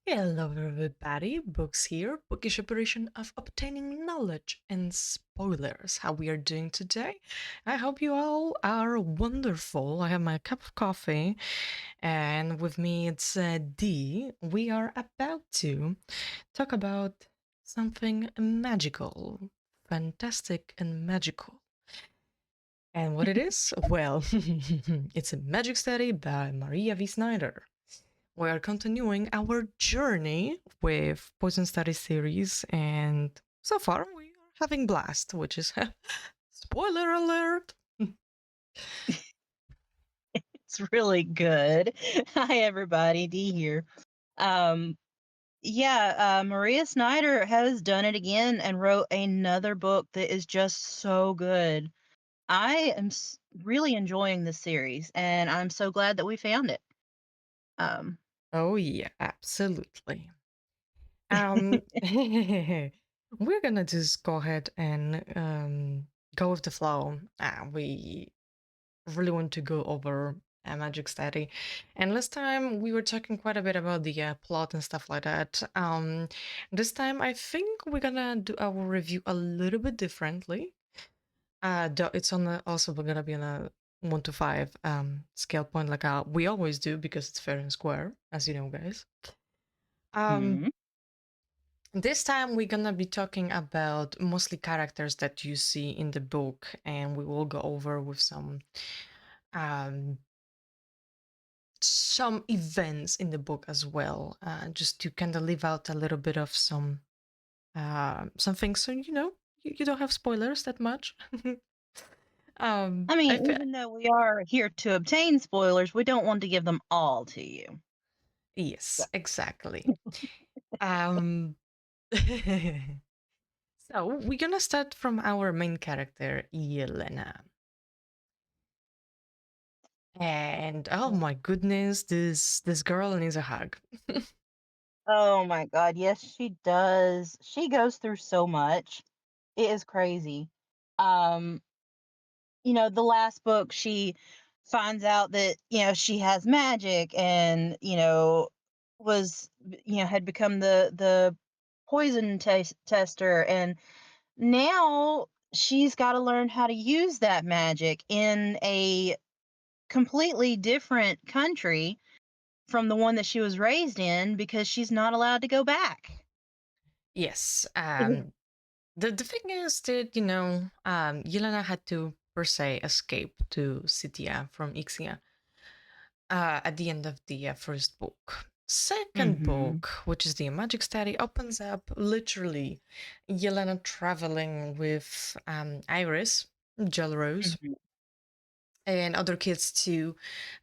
Hello, everybody. Books here. Bookish operation of obtaining knowledge and spoilers. How we are doing today? I hope you all are wonderful. I have my cup of coffee, and with me it's D. We are about to talk about something magical, fantastic, and magical. And what it is? Well, it's a magic study by Maria V. Snyder. We are continuing our journey with Poison Study series, and so far we are having blast, which is spoiler alert. It's really good. Hi, everybody. Dee here. Um, Maria Snyder has done it again and wrote another book that is just so good. I am really enjoying this series, and I'm so glad that we found it. Um, Oh yeah, absolutely. Um, we're gonna just go ahead and go with the flow. We really want to go over a magic study, and last time we were talking quite a bit about the plot and stuff like that. This time I think we're gonna do our review a little bit differently. It's on also we're gonna be on a 1 to 5 scale point like we always do because it's fair and square, as you know, guys. Um, mhm. this time we're gonna be talking about mostly characters that you see in the book, and we will go over with um some events in the book as well, just to kind of leave out a little bit of some things, so you don't have spoilers that much. I I mean, feel even though we are here to obtain spoilers, we don't want to give them all to you. So, Yes, exactly. Um, so we're gonna start from our main character, Yelena. And oh yeah. my goodness, this girl needs a hug. Oh my God, yes, she does. She goes through so much. It is crazy. Um, the last book she finds out that, she has magic and, was had become the poison tester, and now she's got to learn how to use that magic in a completely different country from the one that she was raised in because she's not allowed to go back. Yes. Mhm. The thing is that Yelena had to per se escape to Scythia from Ixia at the end of the first book. Second Mhm. book, which is the Magic Study, opens up literally Yelena traveling with Iris, Gelrose, Mhm. and other kids to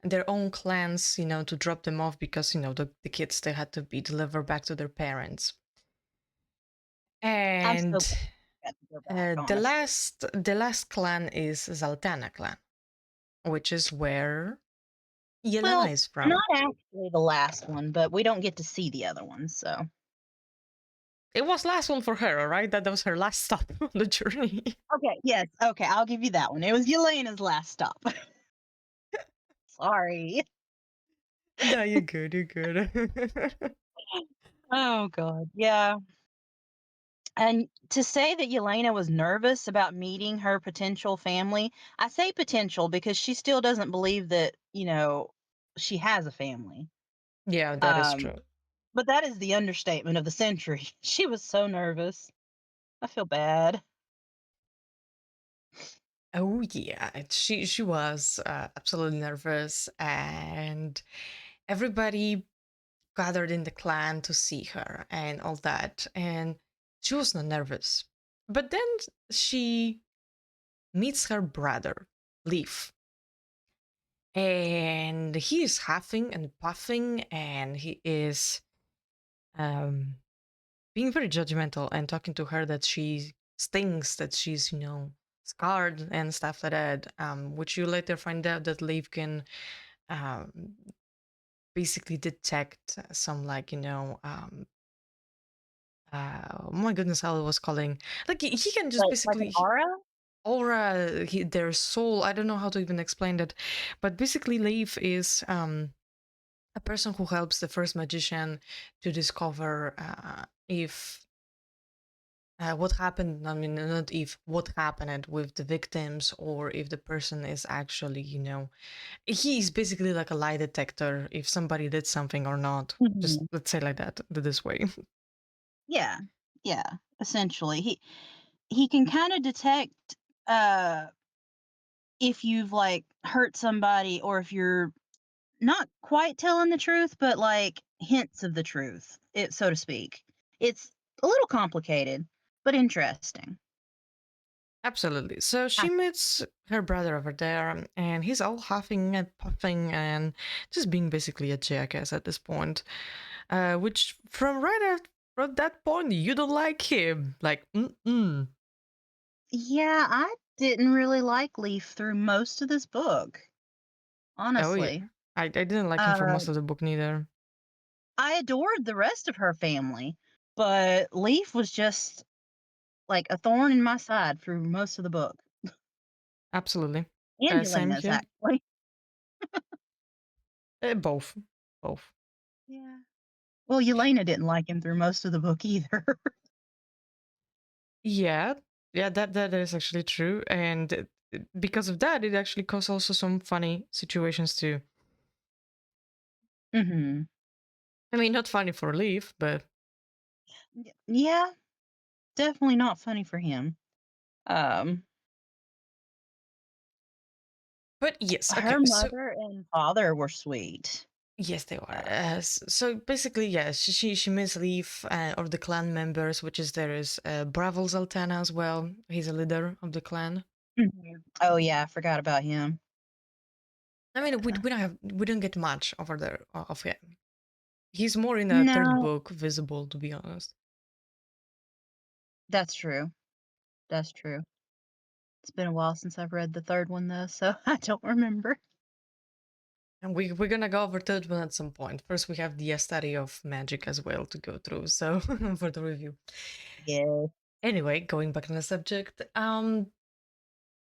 their own clans, to drop them off because, the kids, they had to be delivered back to their parents. I'm so And glad I got to go back, the honestly. last clan is Zaltana clan, which is where Yelena Well, is from. not actually the last one, but we don't get to see the other ones, so. It was last one for her, all right? That was her last stop on the journey. Okay, yes, okay, I'll give you that one. It was Yelena's last stop. Sorry. No, you're good. You're good. Oh god. Yeah. And to say that Yelena was nervous about meeting her potential family, I say potential because she still doesn't believe that, she has a family. Yeah, that is Um, true. but that is the understatement of the century. She was so nervous. I feel bad. Oh yeah, she was absolutely nervous, and everybody gathered in the clan to see her and all that, and she was not nervous. But then she meets her brother, Leaf, and he is huffing and puffing, and he is um, being very judgmental and talking to her that she stinks, that she's scarred and stuff like that. Which you later find out that Leaf can um, basically detect some like oh my goodness, how it was calling, like he can just Like an basically aura? aura, their soul. I don't know how to even explain that, but basically Leaf is a person who helps the first magician to discover if what happened. I mean, not if, what happened with the victims, or if the person is actually, he's basically like a lie detector if somebody did something or not. Just Mhm. let's say like that, this way. Yeah, yeah, essentially. He can kinda detect, uh, if you've, like, hurt somebody or if you're not quite telling the truth, but, like, hints of the truth, so to speak. It's a little complicated, but interesting. Absolutely. So Ah, she meets her brother over there, and he's all huffing and puffing and just being basically a jackass at this point. Which from that point, you don't like him. Like, mm-mm. yeah, I didn't really like Leaf through most of this book, Oh yeah. honestly. I didn't like him for Uh, most of the book neither. I adored the rest of her family, but Leaf was just, like, a thorn in my side through most of the book. Absolutely. And Same Yelena's, here. actually. Both. Both. Yeah. Well, Yelena didn't like him through most of the book either. Yeah. Yeah, that is actually true. And because of that, it actually caused also some funny situations too. Mhm. I mean, not funny for Leaf, but Yeah, definitely not funny for him. Um, yes. Okay. her So mother and father were sweet. yes, they are. Uh, So basically, yes, she meets Leaf or the clan members, which is there is Bravel Zaltana as well. He's a leader of the clan. Mhm. Oh, yeah, I forgot about him. I mean, we don't get much over there of him. He's more in the third No, book visible, to be honest. that's true. That's true. It's been a while since I've read the 3rd one, though, so I don't remember. And we're gonna go over third one at some point. First, we have the study of magic as well to go through. So for the review. Yeah. Anyway, going back on the subject.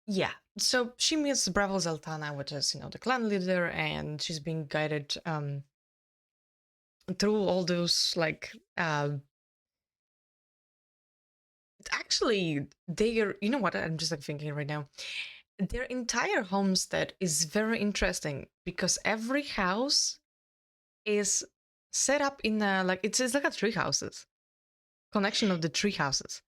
Yeah. So she meets Bravo Zaltana, which is the clan leader, and she's being guided through all those like actually their what I'm just like thinking right now. Their entire homestead is very interesting because every house is set up in a like it's like a tree houses connection of the tree houses.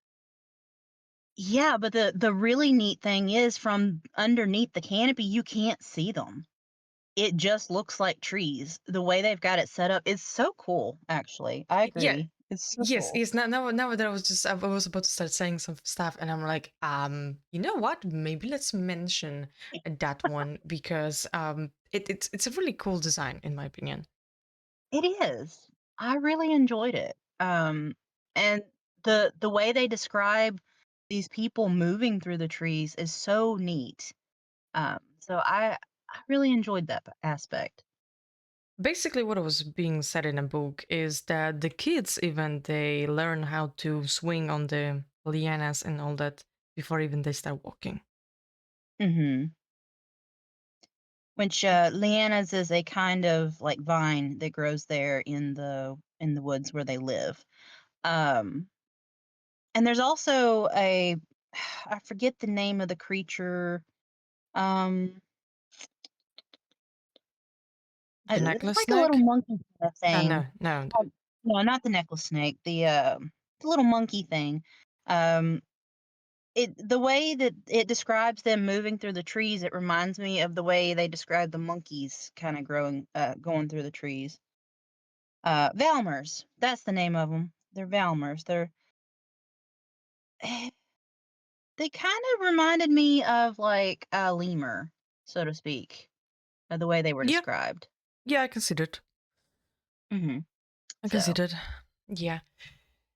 Yeah, but the really neat thing is from underneath the canopy, you can't see them. It just looks like trees. The way they've got it set up is so cool, actually. I Yeah. agree. It's so Yes, cool. yes. Now that I was about to start saying some stuff, and I'm like, you know what? Maybe let's mention that one because it's a really cool design in my opinion. It is. I really enjoyed it. And the way they describe these people moving through the trees is so neat. So I really enjoyed that aspect. Basically, what was being said in a book is that the kids even they learn how to swing on the lianas and all that before even they start walking. Mhm. Which lianas is a kind of like vine that grows there in the woods where they live. Um, and there's also a I forget the name of the creature. Um, The it's necklace like a little snake? monkey kind of thing. No, no. No, not the necklace snake. The little monkey thing. Um, the way that it describes them moving through the trees, it reminds me of the way they describe the monkeys kind of going through the trees. Valmers, that's the name of them. They're Valmers. They kind of reminded me of like a lemur, so to speak, the way they were Yeah, described. yeah, I considered. Mhm. I So, considered. Yeah.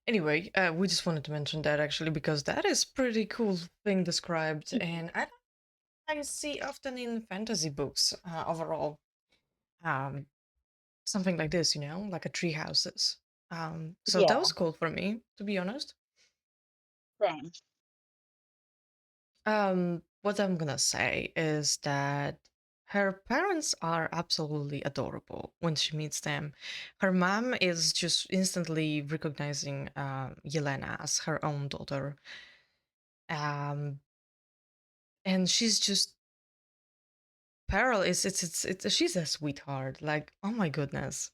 Anyway, we just wanted to mention that actually because that is pretty cool thing described, and I see often in fantasy books overall something like this, like a tree houses. So that yeah, was cool for me, to be honest. same. What I'm gonna say is that Her parents are absolutely adorable when she meets them. Her mom is just instantly recognizing Yelena as her own daughter. Um, and she's just Pearl is it's she's a sweetheart. Like, oh my goodness.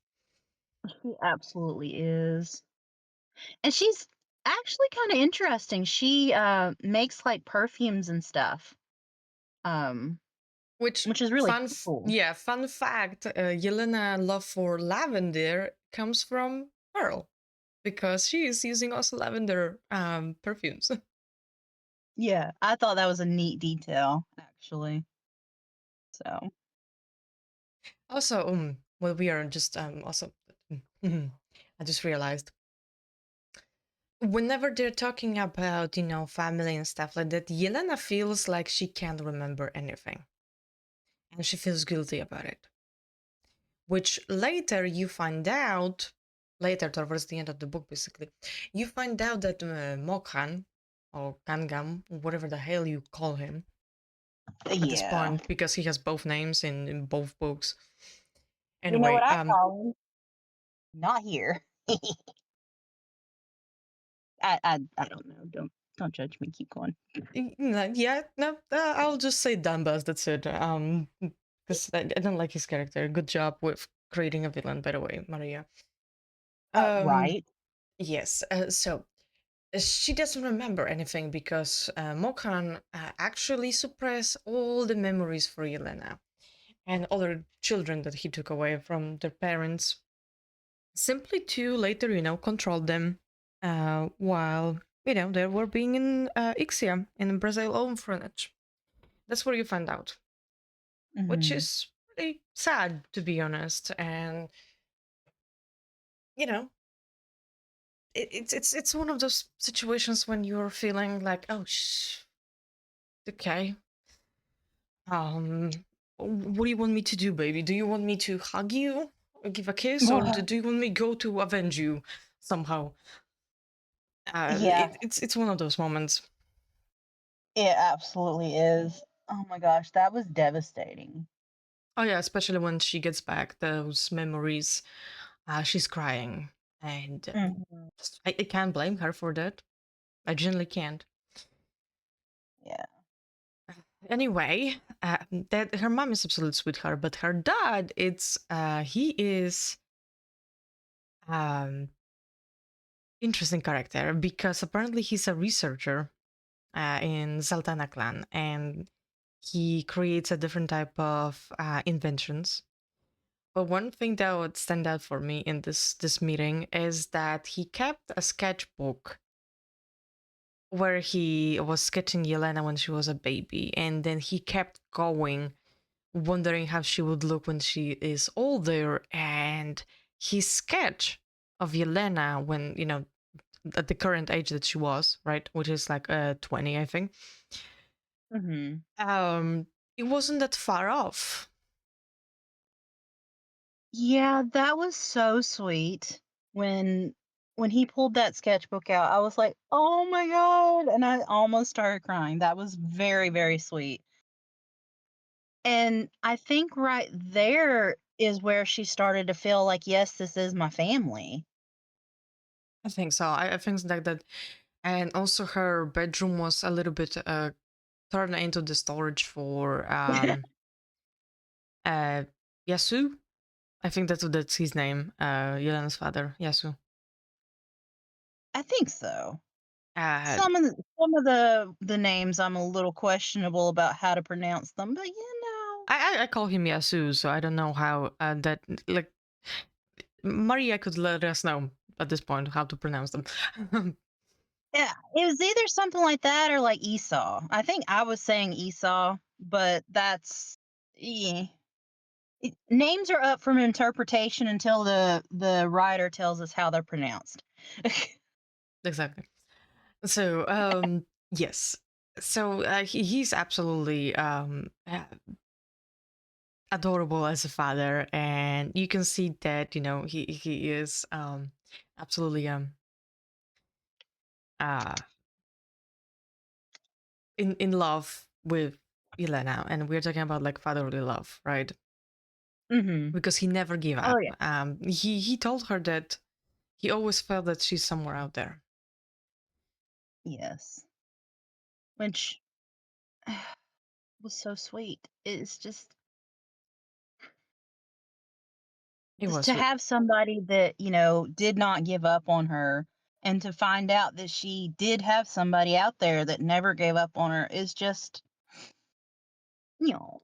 She absolutely is. And she's actually kind of interesting. She makes like perfumes and stuff. Um Which which is really cool. yeah, fun fact, Yelena love for lavender comes from Pearl because she is using also lavender perfumes. Yeah, I thought that was a neat detail actually. So, Also, well, we are just also I just realized whenever they're talking about, family and stuff like that, Yelena feels like she can't remember anything and she feels guilty about it. Which later you find out, later towards the end of the book, basically, you find out that Mokhan, or Kangam, whatever the hell you call him at this yeah. point, because he has both names in both books. You know what Anyway, I call him? Not here. I don't know. Don't judge me. Keep going. yeah, no, I'll just say Dambas, that's it. Because I don't like his character. Good job with creating a villain, by the way, Maria. Um, Right. yes, so she doesn't remember anything because Mokhan actually suppressed all the memories for Yelena and other children that he took away from their parents, simply to later, control them while, they were being in Ixia in Brazil orphanage. That's where you find out, which Hmm. is pretty sad, to be honest. And, you know, it's one of those situations when you're feeling like, oh, okay, what do you want me to do, baby? Do you want me to hug you, or give a kiss, or do you want me go to avenge you somehow? Yeah, It's one of those moments. it absolutely is. Oh my gosh, that was devastating. Oh yeah, especially when she gets back those memories. She's crying, and Mhm. I can't blame her for that. I genuinely can't. Yeah. Anyway, that her mom is absolute sweetheart, but her dad, he is um interesting character because apparently he's a researcher in Zaltana clan, and he creates a different type of inventions. But one thing that would stand out for me in this meeting is that he kept a sketchbook where he was sketching Yelena when she was a baby, and then he kept going, wondering how she would look when she is older. And his sketch of Yelena when, at the current age that she was, right, which is like 20, I think. Hmm. It wasn't that far off. Yeah, that was so sweet. When when he pulled that sketchbook out, I was like, "Oh my god," and I almost started crying. That was very, very sweet. And I think right there is where she started to feel like, "Yes, this is my family." I think so. I think like that. And also her bedroom was a little bit turned into the storage for uh Yasu. I think that's his name. Yelena's father, Yasu. I think so. Uh Some of the names I'm a little questionable about how to pronounce them, but I call him Yasu, so I don't know how that, like, Maria could let us know at this point how to pronounce them. yeah, it was either something like that or like Esau. I think I was saying Esau, but that's yeah. Names are up from interpretation until the writer tells us how they're pronounced. Exactly. So yes. So he's absolutely adorable as a father, and you can see that he is absolutely uh in love with Yelena, and we're talking about like fatherly love, right? Mhm. Because he never gave Oh, up. yeah. He told her that he always felt that she's somewhere out there. Yes. Which was so sweet. It's It just was to have somebody that, did not give up on her and to find out that she did have somebody out there that never gave up on her is just, you know,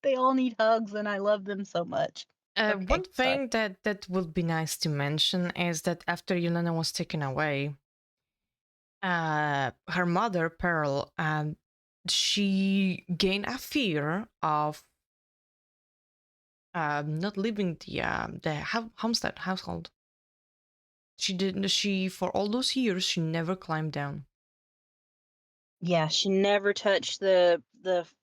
they all need hugs and I love them so much. one Okay, sorry. thing that would be nice to mention is that after Yelena was taken away, her mother Pearl, she gained a fear of not leaving the homestead household. She didn't. She for all those years she never climbed down. Yeah, she never touched the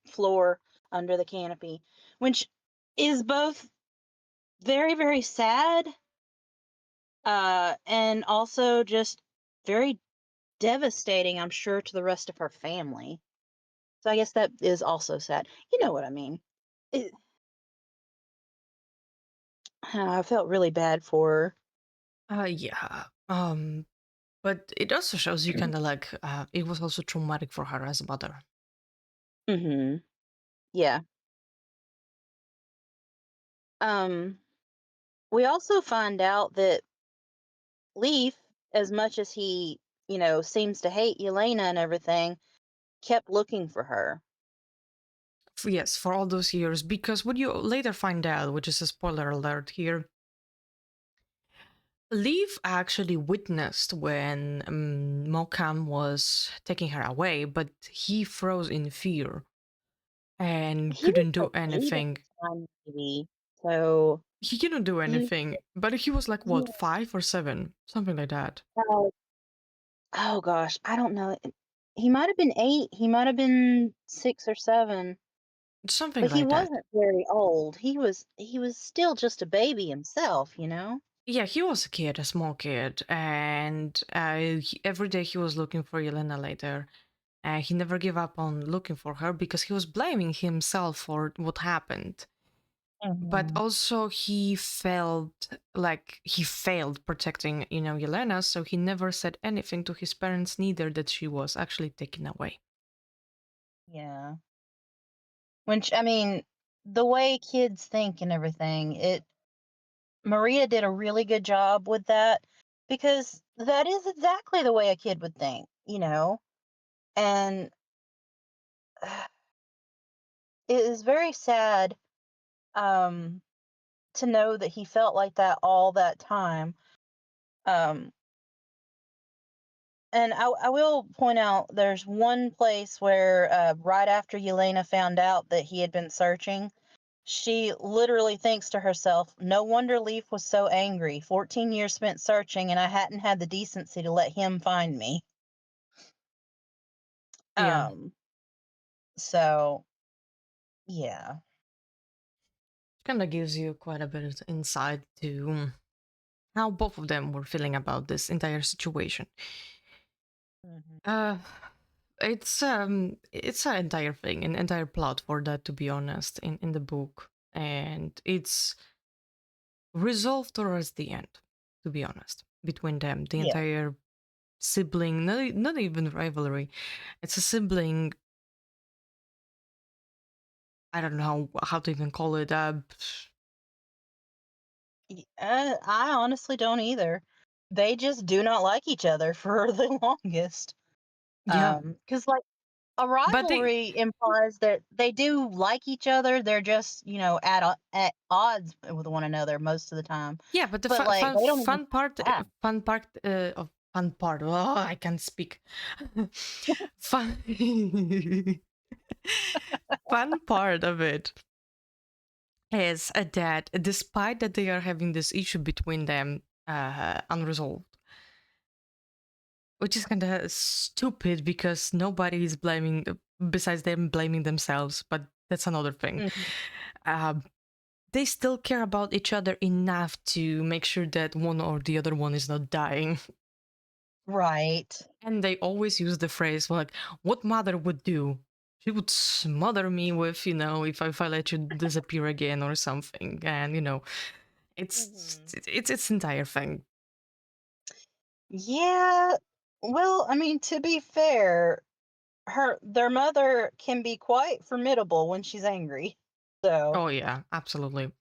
floor under the canopy, which is both very, very sad, and also just very devastating, I'm sure, to the rest of her family. So I guess that is also sad. You know what I mean? It, I felt really bad for Yeah. But it also shows you her. kind of like it was also traumatic for her as a mother. Mhm. Yeah. Um, we also find out that Leaf, as much as he, seems to hate Yelena and everything, kept looking for her. Yes, for all those years, because what you later find out, which is a spoiler alert here, Leaf actually witnessed when Mokam was taking her away, but he froze in fear and He was couldn't do like 8 at anything. the time, maybe. So He couldn't do he, anything, but he was like he what, 5 or 7, something like that, oh gosh, I don't know. He might have been 8. He might have been 6 or 7, something but he like that. wasn't very old. He was still just a baby himself, you know? Yeah, he was a kid, a small kid, and every day he was looking for Yelena later. He never gave up on looking for her because he was blaming himself for what happened. But Mhm. also he felt like he failed protecting, Yelena, so he never said anything to his parents neither that she was actually taken away. Yeah. Which, I mean, the way kids think and everything, Maria did a really good job with that because that is exactly the way a kid would think, you know? And it is very sad, um, to know that he felt like that all that time. Um, and I will point out there's one place where, right after Yelena found out that he had been searching, she literally thinks to herself, no wonder Leaf was so angry. 14 years spent searching, and I hadn't had the decency to let him find me. Yeah, Um, so yeah. kind of gives you quite a bit of insight to how both of them were feeling about this entire situation. Mhm. Uh, it's an entire thing, an entire plot for that, to be honest, in the book, and it's resolved towards the end, to be honest, between them, the Yeah. entire sibling, not even rivalry. It's a sibling. I don't know how to even call it. I honestly don't either. They just do not like each other for the longest. Yeah, Because like a but they, rivalry implies that they do like each other. They're just, at odds with one another most of the time. yeah, but the But fun, like fun, they don't even fun part, that. fun part of fun part. Oh, I can't speak. Fun, fun part of it is that despite that they are having this issue between them unresolved, which is kind of stupid because nobody is blaming besides them blaming themselves, but that's another thing. Mhm. um, they still care about each other enough to make sure that one or the other one is not dying. Right. And they always use the phrase like, what mother would do? She would smother me with, if I let you disappear again or something, and Mhm. it's its entire thing. Yeah. Well, I mean, to be fair, their mother can be quite formidable when she's angry. So, Oh yeah, absolutely,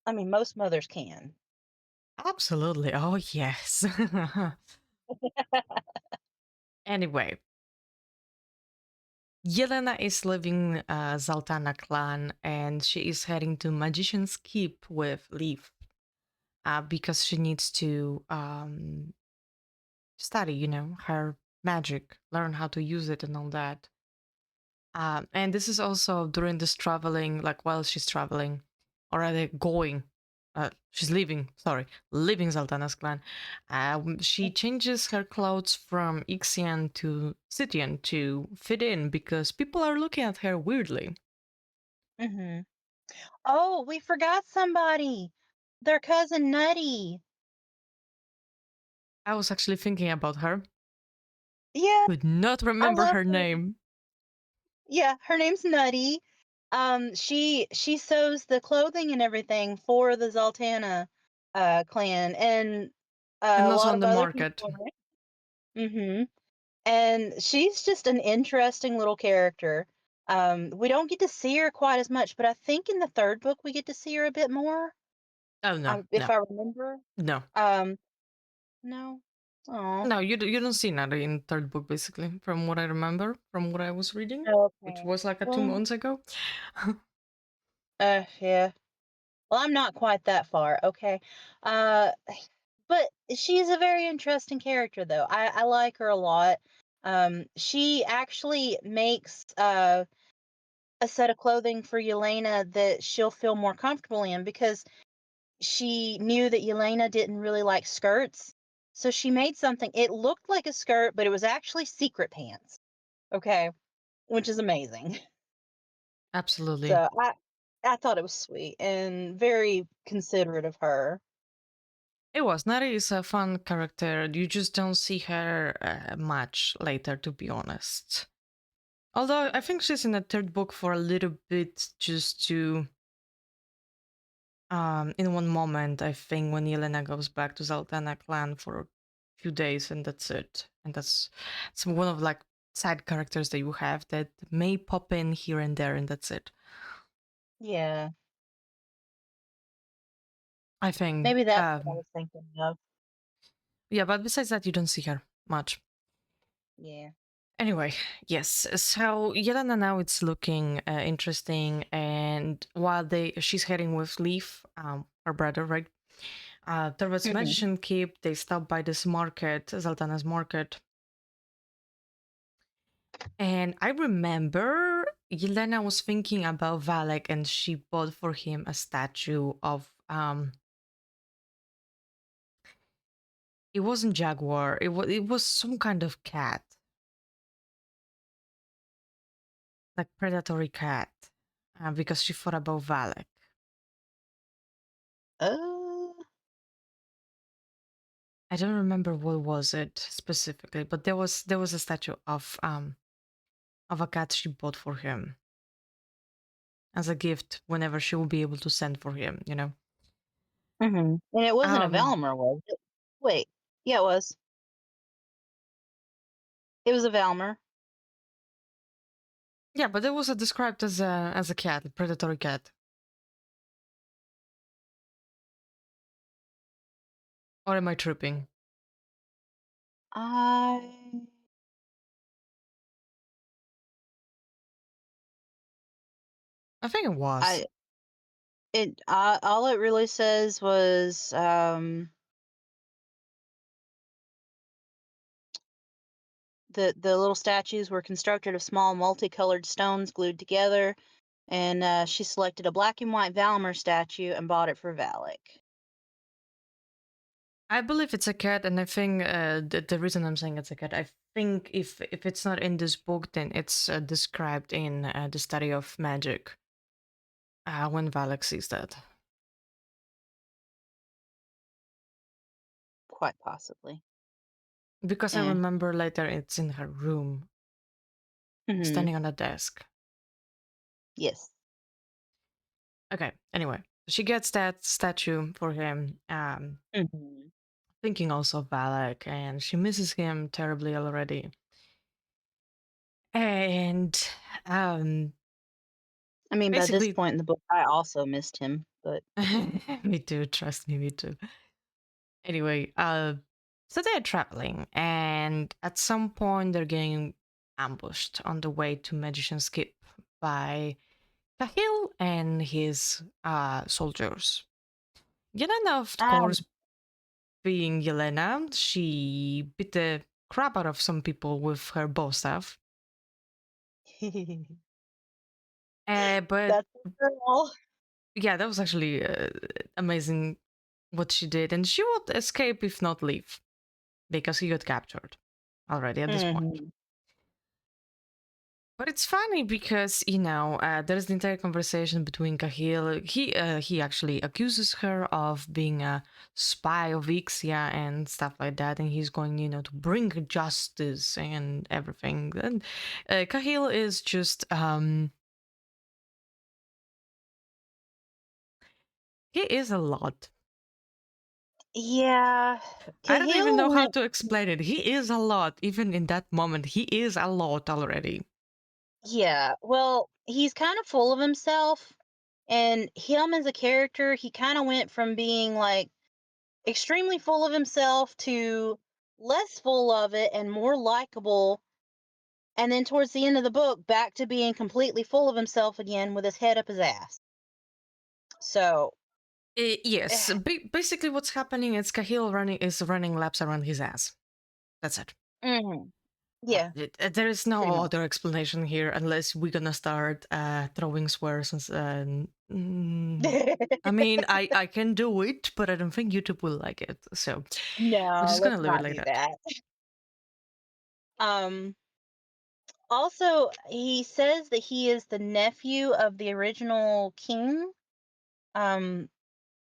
I mean, most mothers can. absolutely. Oh yes. Anyway, Yelena is leaving Zaltana clan, and she is heading to Magician's Keep with Leaf, because she needs to study, her magic, learn how to use it and all that. And this is also during this traveling, like while she's traveling, or rather going. She's leaving, sorry, leaving Zaltana's clan. She changes her clothes from Ixian to Scythian to fit in because people are looking at her weirdly. Hmm. Oh, we forgot somebody. Their cousin Nutty. I was actually thinking about her, Yeah, could not I remember love her her. name. Yeah, her name's Nutty. She sews the clothing and everything for the Zoltana clan and And a also lot on of the other market. people. Mm-hmm. And she's just an interesting little character. We don't get to see her quite as much, but I think in the third book we get to see her a bit more. Oh, no, If no, I remember. no. Um, no. Oh. No, you don't see Nada in third book, basically, from what I remember, from what I was reading, which Okay. was like 2 months Well, ago. yeah. Well, I'm not quite that far. Okay. Uh, but she's a very interesting character, though. I like her a lot. She actually makes a set of clothing for Yelena that she'll feel more comfortable in because she knew that Yelena didn't really like skirts. So she made something. It looked like a skirt, but it was actually secret pants. Okay, which is amazing. Absolutely. So I thought it was sweet and very considerate of her. It was. Nari is a fun character. You just don't see her much later, to be honest. Although I think she's in the third book for a little bit, just to in one moment, I think when Yelena goes back to Zaltana clan for a few days, and that's it. And that's it's one of like side characters that you have that may pop in here and there, and that's it. Yeah, I think. maybe that's what I was thinking of. Yeah, but besides that, you don't see her much. Yeah. Anyway, yes. So Yelena now it's looking interesting, and while she's heading with Leaf, her brother, right? Towards Hmm. Magician Keep, they stop by this market, Zaltana's market, and I remember Yelena was thinking about Valek, and she bought for him a statue of It wasn't jaguar. It was some kind of cat, like predatory cat, because she thought about Valek. Uh, I don't remember what was it specifically, but there was a statue of a cat she bought for him as a gift whenever she will be able to send for him. and it wasn't a Um Valmer, was it? Wait. Yeah, it was. It was a Valmer. yeah, but it was described as a cat, a predatory cat. Or am I tripping? I I think it was. I it all it really says was the little statues were constructed of small multicolored stones glued together, and she selected a black and white Valmer statue and bought it for Valak. I believe it's a cat, and I think the reason I'm saying it's a cat, I think if it's not in this book, then it's described in the study of magic when Valak sees that. Quite possibly. Because I Eh. remember later it's in her room. Mhm. standing on a desk. Yes. Okay, anyway, she gets that statue for him, Mhm. thinking also of Valak, and she misses him terribly already. And um, I mean, by this basically, point in the book, I also missed him, but me too, trust me, me too. Anyway, so they're traveling, and at some point, they're getting ambushed on the way to Magician's Keep by Cahill and his soldiers. Yelena, of um, course, being Yelena, she beat the crap out of some people with her bow staff. But that's a girl. yeah, that was actually amazing what she did. And she would escape if not leave, because he got captured already at this point. Mhm. But it's funny because there's the entire conversation between Cahill. He actually accuses her of being a spy of Ixia and stuff like that, and he's going to bring justice and everything. And Cahill is just he is a lot. Yeah, I don't even Cahill know how went. to explain it. He is a lot. Even in that moment, he is a lot already. Yeah, well, he's kind of full of himself, and him as a character, he kind of went from being like extremely full of himself to less full of it and more likable. And then towards the end of the book, back to being completely full of himself again with his head up his ass. So, Yes, basically what's happening is Cahill running laps around his ass. That's it. mhm, yeah, There is pretty no much. other explanation here unless we're gonna start throwing swears. I mean, I can do it, but I don't think YouTube will like it. So we're No, just gonna let's leave it not like do that. that. Um, Also, he says that he is the nephew of the original king, um,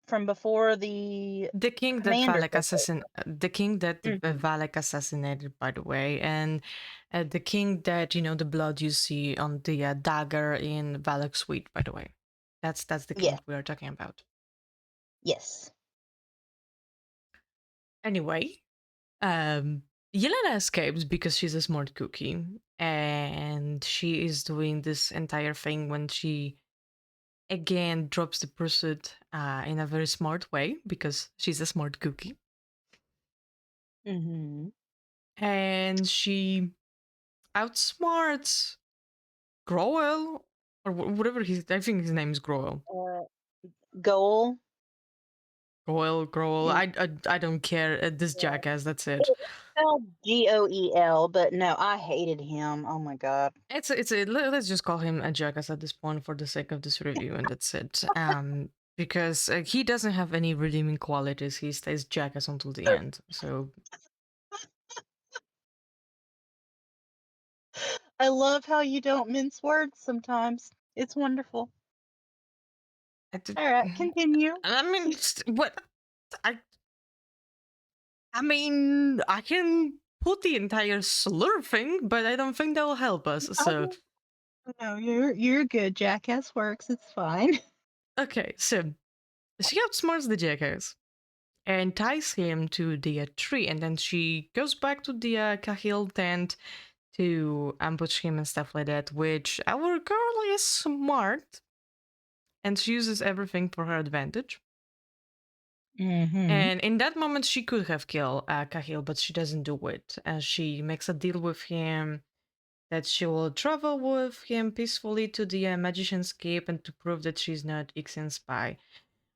from before the commander took over. The king that Mhm. Valak assassinated, by the way, and the king that the blood you see on the dagger in Valak's suite, by the way. That's the king Yes, we are talking about. yes. Anyway, Um, Yelena escapes because she's a smart cookie, and she is doing this entire thing when she again drops the pursuit in a very smart way because she's a smart cookie, Hmm. and she outsmarts Growell or whatever his. I think his name is Growell. Uh, Goal. Growell. Yeah. I don't care. This jackass. That's it. It's spelled Goel, but no, I hated him. Oh my god. Let's just call him a jackass at this point for the sake of this review, and that's it. Because he doesn't have any redeeming qualities. He stays jackass until the end. So I love how you don't mince words sometimes. It's wonderful. I, d- All right, continue. I mean, what I I mean, I can put the entire slur thing, but I don't think that will help us. So Oh, no, you're good. Jackass works. It's fine. okay, so she outsmarts the jackass and ties him to the tree, and then she goes back to the Cahill tent to ambush him and stuff like that, which our girl is smart and she uses everything for her advantage. Hmm. And in that moment, she could have killed Cahill, but she doesn't do it. She makes a deal with him that she will travel with him peacefully to the Magician's Cape and to prove that she's not Ixen's spy.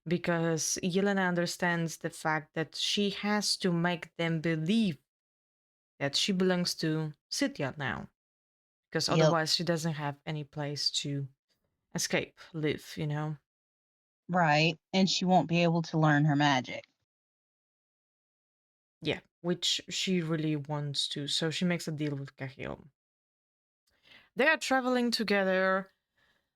Because Yelena understands the fact that she has to make them believe that she belongs to Sitya now. Because Yep. otherwise, she doesn't have any place to escape, live. Right. And she won't be able to learn her magic. Yeah, which she really wants to. So she makes a deal with Cahill. They are traveling together.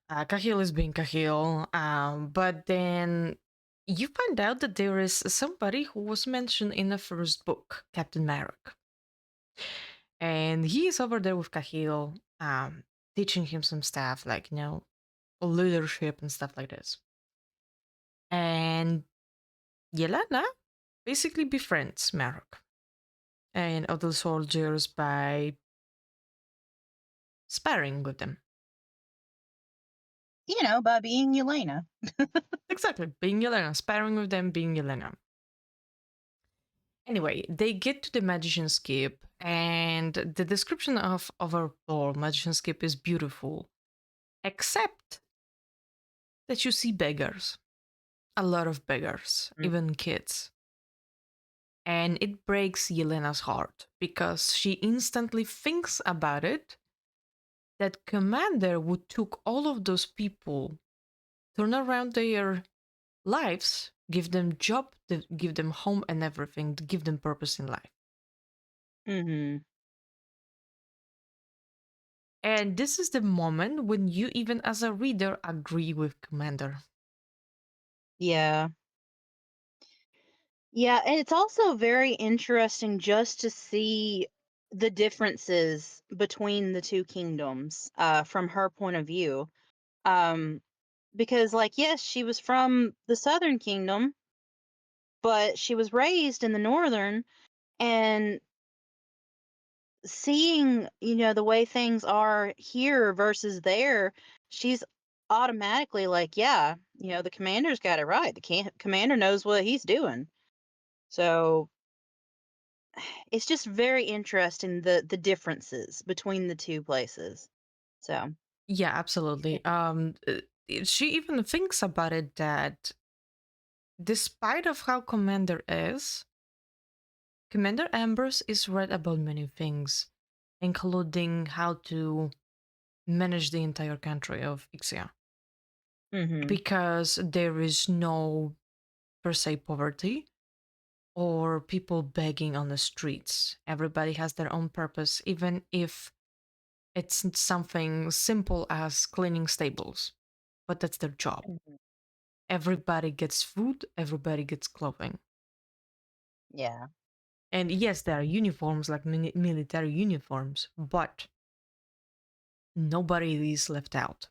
Cahill is being Cahill. But then you find out that there is somebody who was mentioned in the first book, Captain Marek. And he is over there with Cahill. um, teaching him some stuff like, leadership and stuff like this. And Yelena basically befriends Marok and other soldiers by sparring with them. By being Yelena. Exactly, being Yelena, sparring with them, being Yelena. Anyway, they get to the magician's keep, and the description of overall magician's keep is beautiful, except that you see beggars, a lot of beggars, Mm. even kids. And it breaks Yelena's heart because she instantly thinks about it that Commander would took all of those people, turn around their lives, give them job, give them home and everything, give them purpose in life. Mhm. And this is the moment when you, even as a reader, agree with Commander. Yeah. Yeah, and it's also very interesting just to see the differences between the two kingdoms, from her point of view. Um, because, like, yes, she was from the Southern Kingdom, but she was raised in the Northern, and seeing, the way things are here versus there, she's automatically like, yeah, the commander's got it right. The commander knows what he's doing. So it's just very interesting the differences between the two places. So, Yeah, absolutely. She even thinks about it that despite of how Commander is, Commander Ambrose is right about many things, including how to manage the entire country of Ixia. mhm. Because there is no per se poverty or people begging on the streets. Everybody has their own purpose, even if it's something simple as cleaning stables, but that's their job. Mhm. Everybody gets food, everybody gets clothing. Yeah. And yes, there are uniforms like military uniforms, but nobody is left out.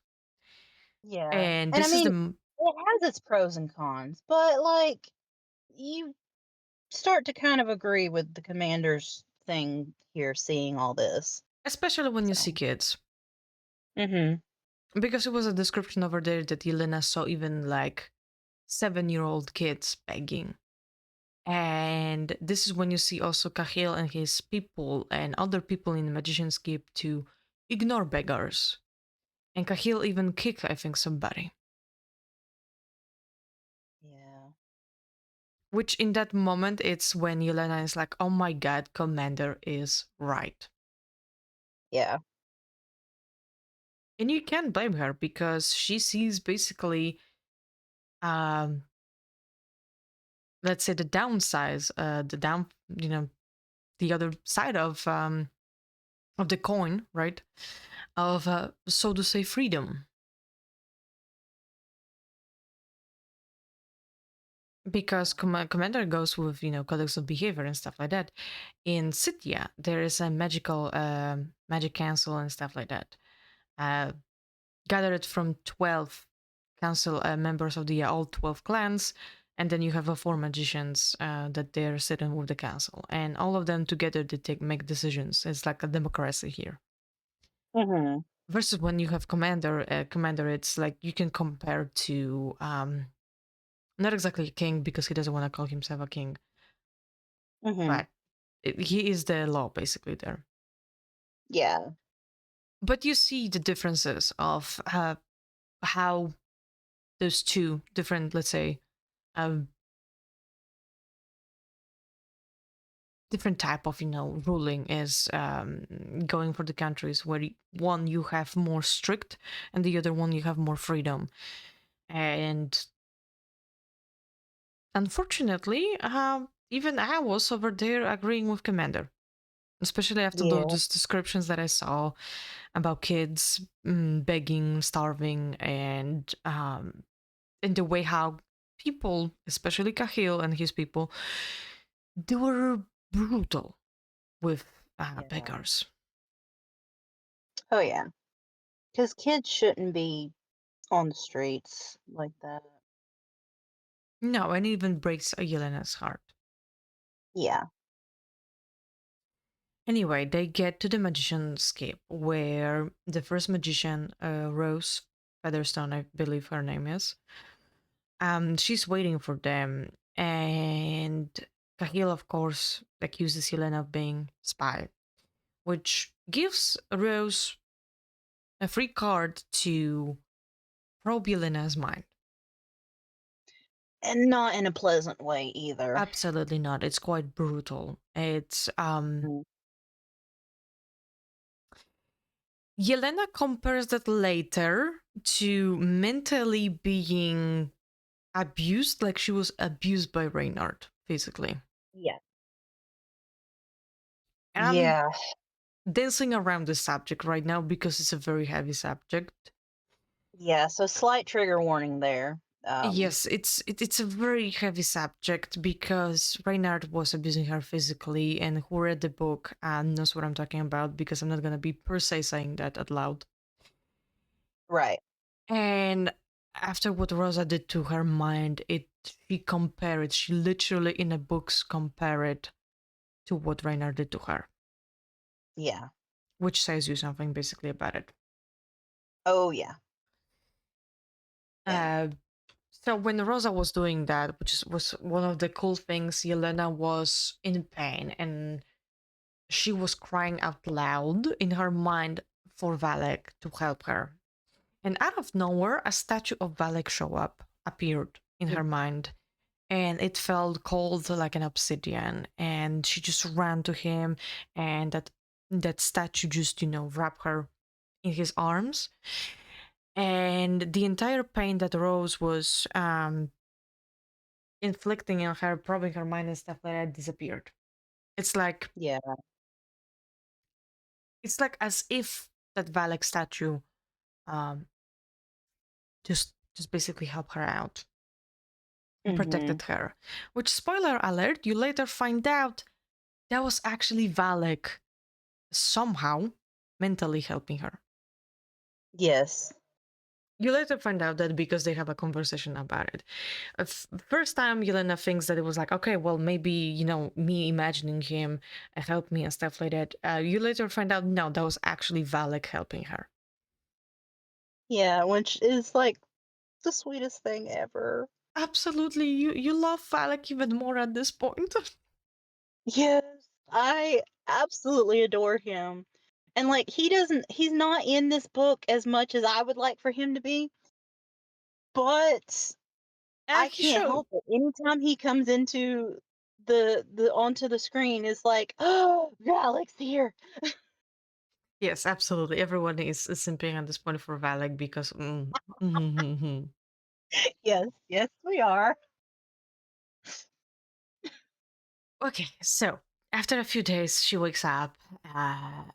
Yeah. And And I this is mean, the it has its pros and cons, but like you start to kind of agree with the commander's thing here, seeing all this. especially when you see So, kids, mhm. because it was a description over there that Yelena saw even like 7-year-old kids begging. And this is when you see also Cahill and his people and other people in the Magician's Keep to ignore beggars. And Cahill even kick, I think, somebody. Yeah. Which in that moment, it's when Yelena is like, oh my god, Commander is right. Yeah. And you can't blame her because she sees basically, um, let's say, the downsides, the other side of the coin, right? Of so to say freedom, because commander goes with codex of behavior and stuff like that. In Scythia there is a magical magic council and stuff like that, uh, gathered from 12 council members of the all 12 clans, and then you have four magicians that they're sitting with the council, and all of them together they make decisions. It's like a democracy here. Mhm. Versus when you have commander, it's like you can compare to not exactly a king because he doesn't want to call himself a king, Mhm. but he is the law basically there. Yeah. But you see the differences of how those two different, let's say, um, different type of ruling is going for the countries where one you have more strict and the other one you have more freedom. And unfortunately, even I was over there agreeing with Commander, especially after Yeah. those descriptions that I saw about kids begging, starving, and in the way how people, especially Cahill and his people, they were brutal with Yeah. beggars. Oh yeah, because kids shouldn't be on the streets like that. No, and it even breaks Yelena's heart. Yeah. Anyway, they get to the magician's cave where the first magician, Rose Featherstone, I believe her name is, she's waiting for them, and Cahill, of course, accuses Yelena of being spy, which gives Rose a free card to probe Yelena's mind. And not in a pleasant way either. Absolutely not. It's quite brutal. It's Mm. Yelena compares that later to mentally being abused, like she was abused by Reynard physically. Yeah. And I'm Yeah. dancing around the subject right now because it's a very heavy subject. Yeah. So slight trigger warning there. Yes, it's a very heavy subject because Reynard was abusing her physically, and who read the book knows what I'm talking about because I'm not gonna be per se saying that out loud. Right. And after what Rosa did to her mind, she compared it. She literally in the books compared it to what Reynard did to her, Yeah. which says you something basically about it. Oh yeah. Yeah. Uh, so when Rosa was doing that, was one of the cool things, Yelena was in pain and she was crying out loud in her mind for Valek to help her. And out of nowhere, a statue of Valek appeared in her mind, and it felt cold like an obsidian. And she just ran to him, and that statue just wrapped her in his arms, and the entire pain that Rose was inflicting on her, probing her mind and stuff like that, disappeared. It's like Yeah. it's like as if that Valek statue um just basically helped her out and Mm-hmm. protected her. Which, spoiler alert, you later find out that was actually Valek somehow mentally helping her. Yes. You later find out that because they have a conversation about it. First time, Yelena thinks that it was like, okay, well, maybe, me imagining him helped me and stuff like that. You later find out, no, that was actually Valek helping her. Yeah. Which is like the sweetest thing ever. Absolutely. You love Valek even more at this point. Yes. I absolutely adore him. And like he's not in this book as much as I would like for him to be, but I He can't showed. help it. Anytime he comes into the onto the screen is like, oh, Alex here. Yes, absolutely. Everyone is simping at this point for Valek because. Yes, yes, we are. Okay, so after a few days, she wakes up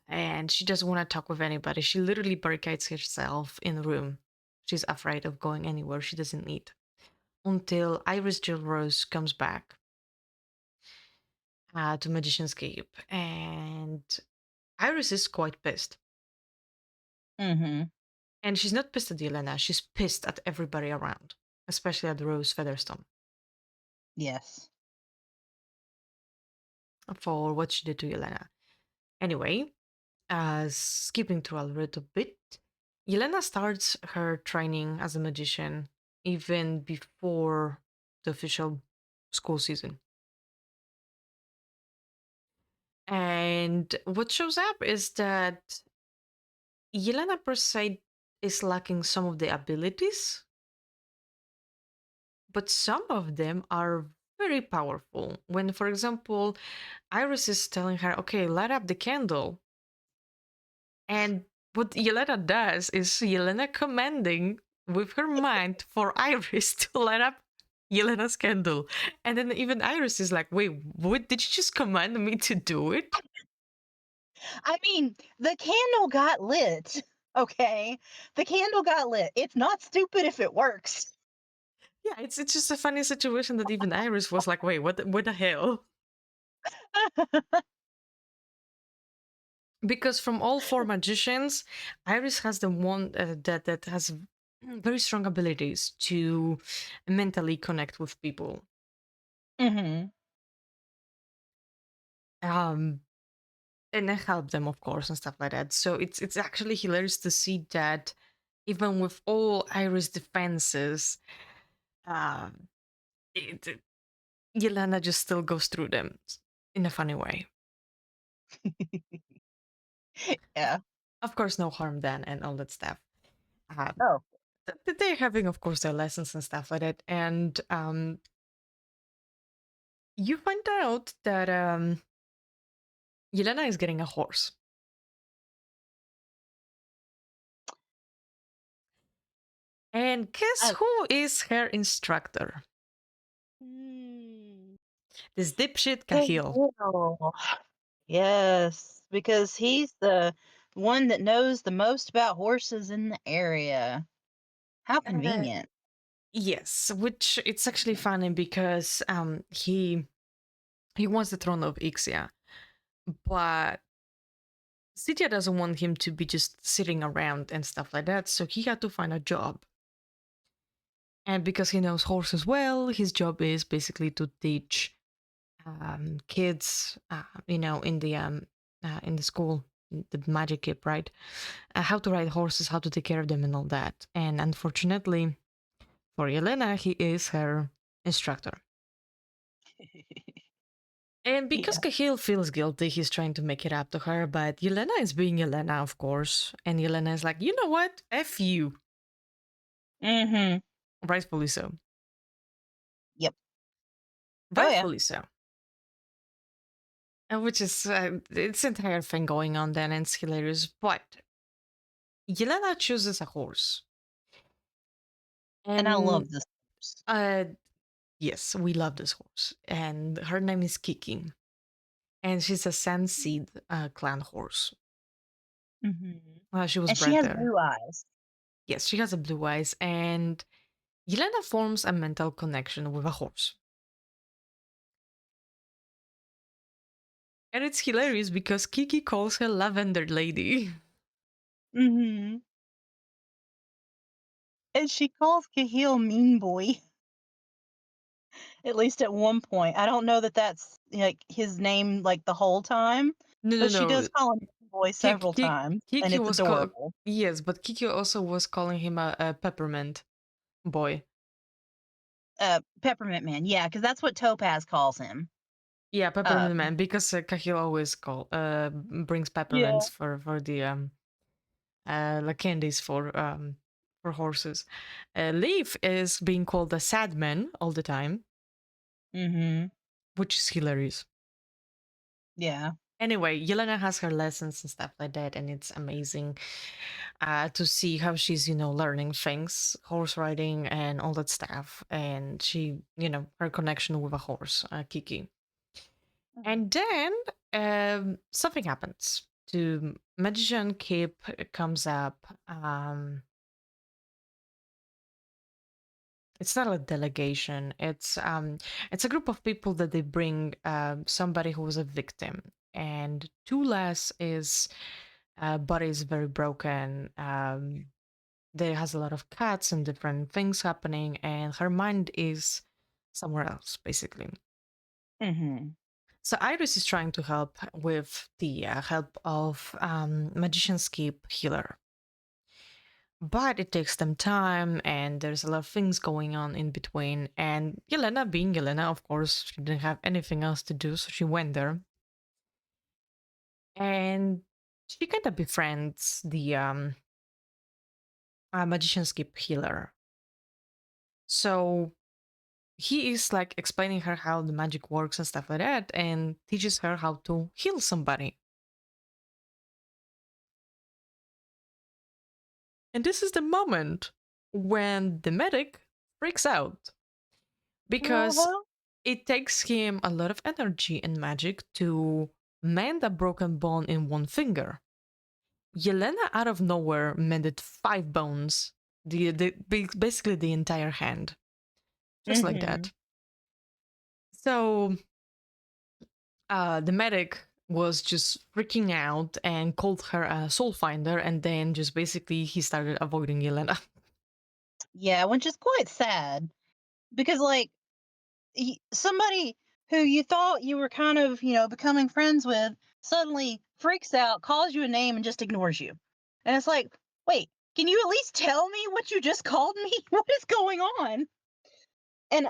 and she doesn't want to talk with anybody. She literally barricades herself in the room. She's afraid of going anywhere she doesn't need until Iris Jill Rose comes back to Magician's Cape. And Iris is quite pissed. Mhm. And she's not pissed at Yelena, she's pissed at everybody around, especially at Rose Featherstone Yes. for what she did to Yelena. Anyway, skipping through a little bit, Yelena starts her training as a magician even before the official school season. And what shows up is that Yelena per se is lacking some of the abilities, but some of them are very powerful. When, for example, Iris is telling her, okay, light up the candle, and what Yelena does is Yelena commanding with her mind for Iris to light up Yelena's candle. And then even Iris is like, wait, what? Did you just command me to do it? I mean, the candle got lit. Okay? The candle got lit. It's not stupid if it works. Yeah, it's just a funny situation that even Iris was like, wait, what the hell? because from all four magicians, Iris has the one that has very strong abilities to mentally connect with people. Mm-hmm. Um, and help them, of course, and stuff like that. So it's actually hilarious to see that even with all Iris defenses, uh, Yelena just still goes through them in a funny way. Yeah. Of course, no harm done and all that stuff. Uh, Oh. they're having, of course, their lessons and stuff like that. And you find out that Yelena is getting a horse. And guess Oh. who is her instructor? Hmm. This dipshit Good Kahil. deal. Yes, because he's the one that knows the most about horses in the area. How Uh, convenient. yes, which it's actually funny because he wants the throne of Ixia, but Sitya doesn't want him to be just sitting around and stuff like that, so he had to find a job. And because he knows horses well, his job is basically to teach kids, in the school, the magic kid, right? How to ride horses, how to take care of them, and all that. And unfortunately for Yelena, he is her instructor. And because Yeah. Cahill feels guilty, he's trying to make it up to her, but Yelena is being Yelena, of course. And Yelena is like, you know what? F you. Mm-hmm. Rightfully so. Yep. Oh yeah. Rightfully so. And which is, it's entire thing going on then, and it's hilarious. But Yelena chooses a horse. And I And love this. uh, yes, we love this horse. And her name is Kiki. And she's a Sandseed clan horse. Mm-hmm. She was And she bred has there. blue eyes. Yes, she has a blue eyes. And Yelena forms a mental connection with a horse. And it's hilarious because Kiki calls her Lavender Lady. Mm-hmm. And she calls Cahill Mean Boy. At least at one point. I don't know that that's like his name like the whole time, No, no, but she no. does call him Mean Boy several times, and Kiki it's was adorable. yes, but Kiki also was calling him a peppermint boy. Peppermint Man, yeah, because that's what Topaz calls him. Yeah, peppermint Um, man, because Kahil always brings yeah. peppermints for the like candies for horses. Leaf is being called a sad man all the time, Mhm. which is hilarious. Yeah. Anyway, Yelena has her lessons and stuff like that, and it's amazing to see how she's, learning things, horse riding and all that stuff. And she, her connection with a horse, Kiki. Mhm. And then something happens. The magician cape comes up. It's not a delegation. It's a group of people that they bring somebody who was a victim, and Tulas is body is very broken. There has a lot of cuts and different things happening, and her mind is somewhere else, basically. Mhm. So Iris is trying to help with the help of Magician's Cape healer. But it takes them time, and there's a lot of things going on in between. And Yelena, being Yelena, of course, she didn't have anything else to do, so she went there. And she kind of befriends the Magician's Cape healer. So he is like explaining her how the magic works and stuff like that, and teaches her how to heal somebody. And this is the moment when the medic freaks out because Uh-huh. it takes him a lot of energy and magic to mend a broken bone in one finger. Yelena, out of nowhere, mended 5 bones, basically the entire hand, just like Mhm. that. So the medic was just freaking out and called her a soul finder, and then just basically he started avoiding Yelena. Yeah, which is quite sad because, like, somebody who you thought you were kind of, becoming friends with suddenly freaks out, calls you a name, and just ignores you. And it's like, wait, can you at least tell me what you just called me? What is going on? And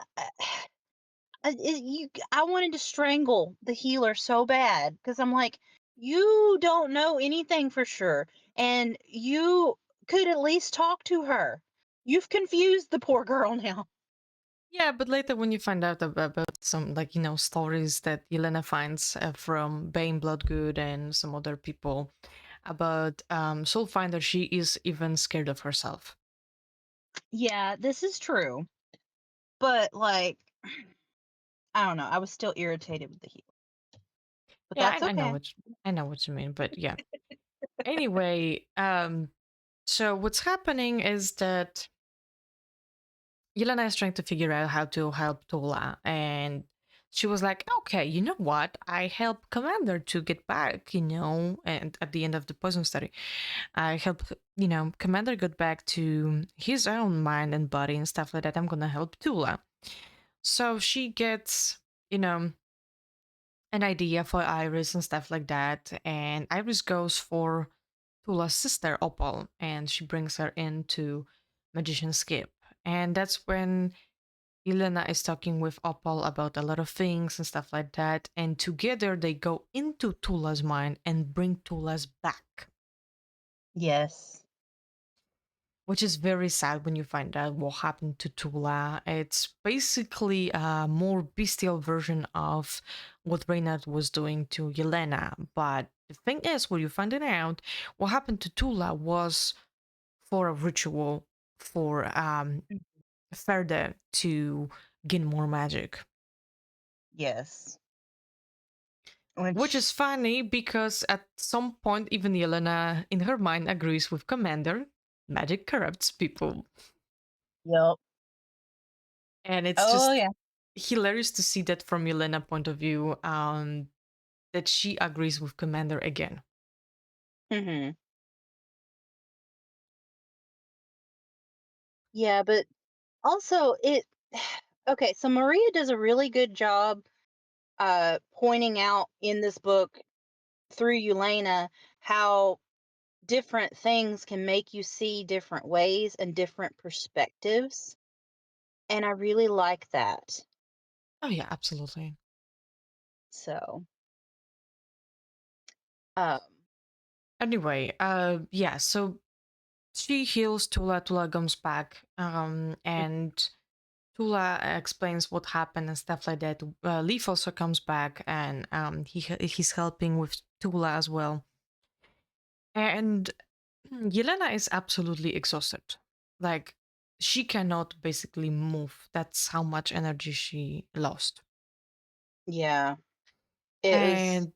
I wanted to strangle the healer so bad because I'm like, you don't know anything for sure, and you could at least talk to her. You've confused the poor girl now. Yeah, but later when you find out about some, like, stories that Yelena finds from Bane Bloodgood and some other people about Soulfinder, she is even scared of herself. Yeah, this is true, but like, I don't know. I was still irritated with the healer, but Yeah, that's I know okay. what you mean, but yeah. Anyway, so what's happening is that Yelena is trying to figure out how to help Tola, and she was like, "Okay, you know what? I help Commander to get back, and at the end of the poison study, I help, Commander get back to his own mind and body and stuff like that. I'm gonna help Tula." So she gets, you know, an idea for Iris and stuff like that, and Iris goes for Tula's sister Opal, and she brings her into Magician Skip, and that's when Yelena is talking with Opal about a lot of things and stuff like that, and together they go into Tula's mind and bring Tula's back, Yes. which is very sad when you find out what happened to Tula. It's basically a more bestial version of what Reynard was doing to Yelena. But the thing is, when you find it out, what happened to Tula was for a ritual for Mm. further to gain more magic. Yes. Which Which, is funny because at some point, even Yelena, in her mind, agrees with Commander. Magic corrupts people. yep. And it's Oh, just yeah. hilarious to see that from Yelena point of view, that she agrees with Commander again. Hmm. Yeah, but also okay, so Maria does a really good job pointing out in this book through Elena how different things can make you see different ways and different perspectives. And I really like that. Oh, yeah, absolutely. So, um, Anyway, yeah, so she heals Tula, Tula comes back, and Tula explains what happened and stuff like that. Leaf also comes back, and he's helping with Tula as well. And Yelena is absolutely exhausted. Like, she cannot basically move. That's how much energy she lost. yeah, it was, And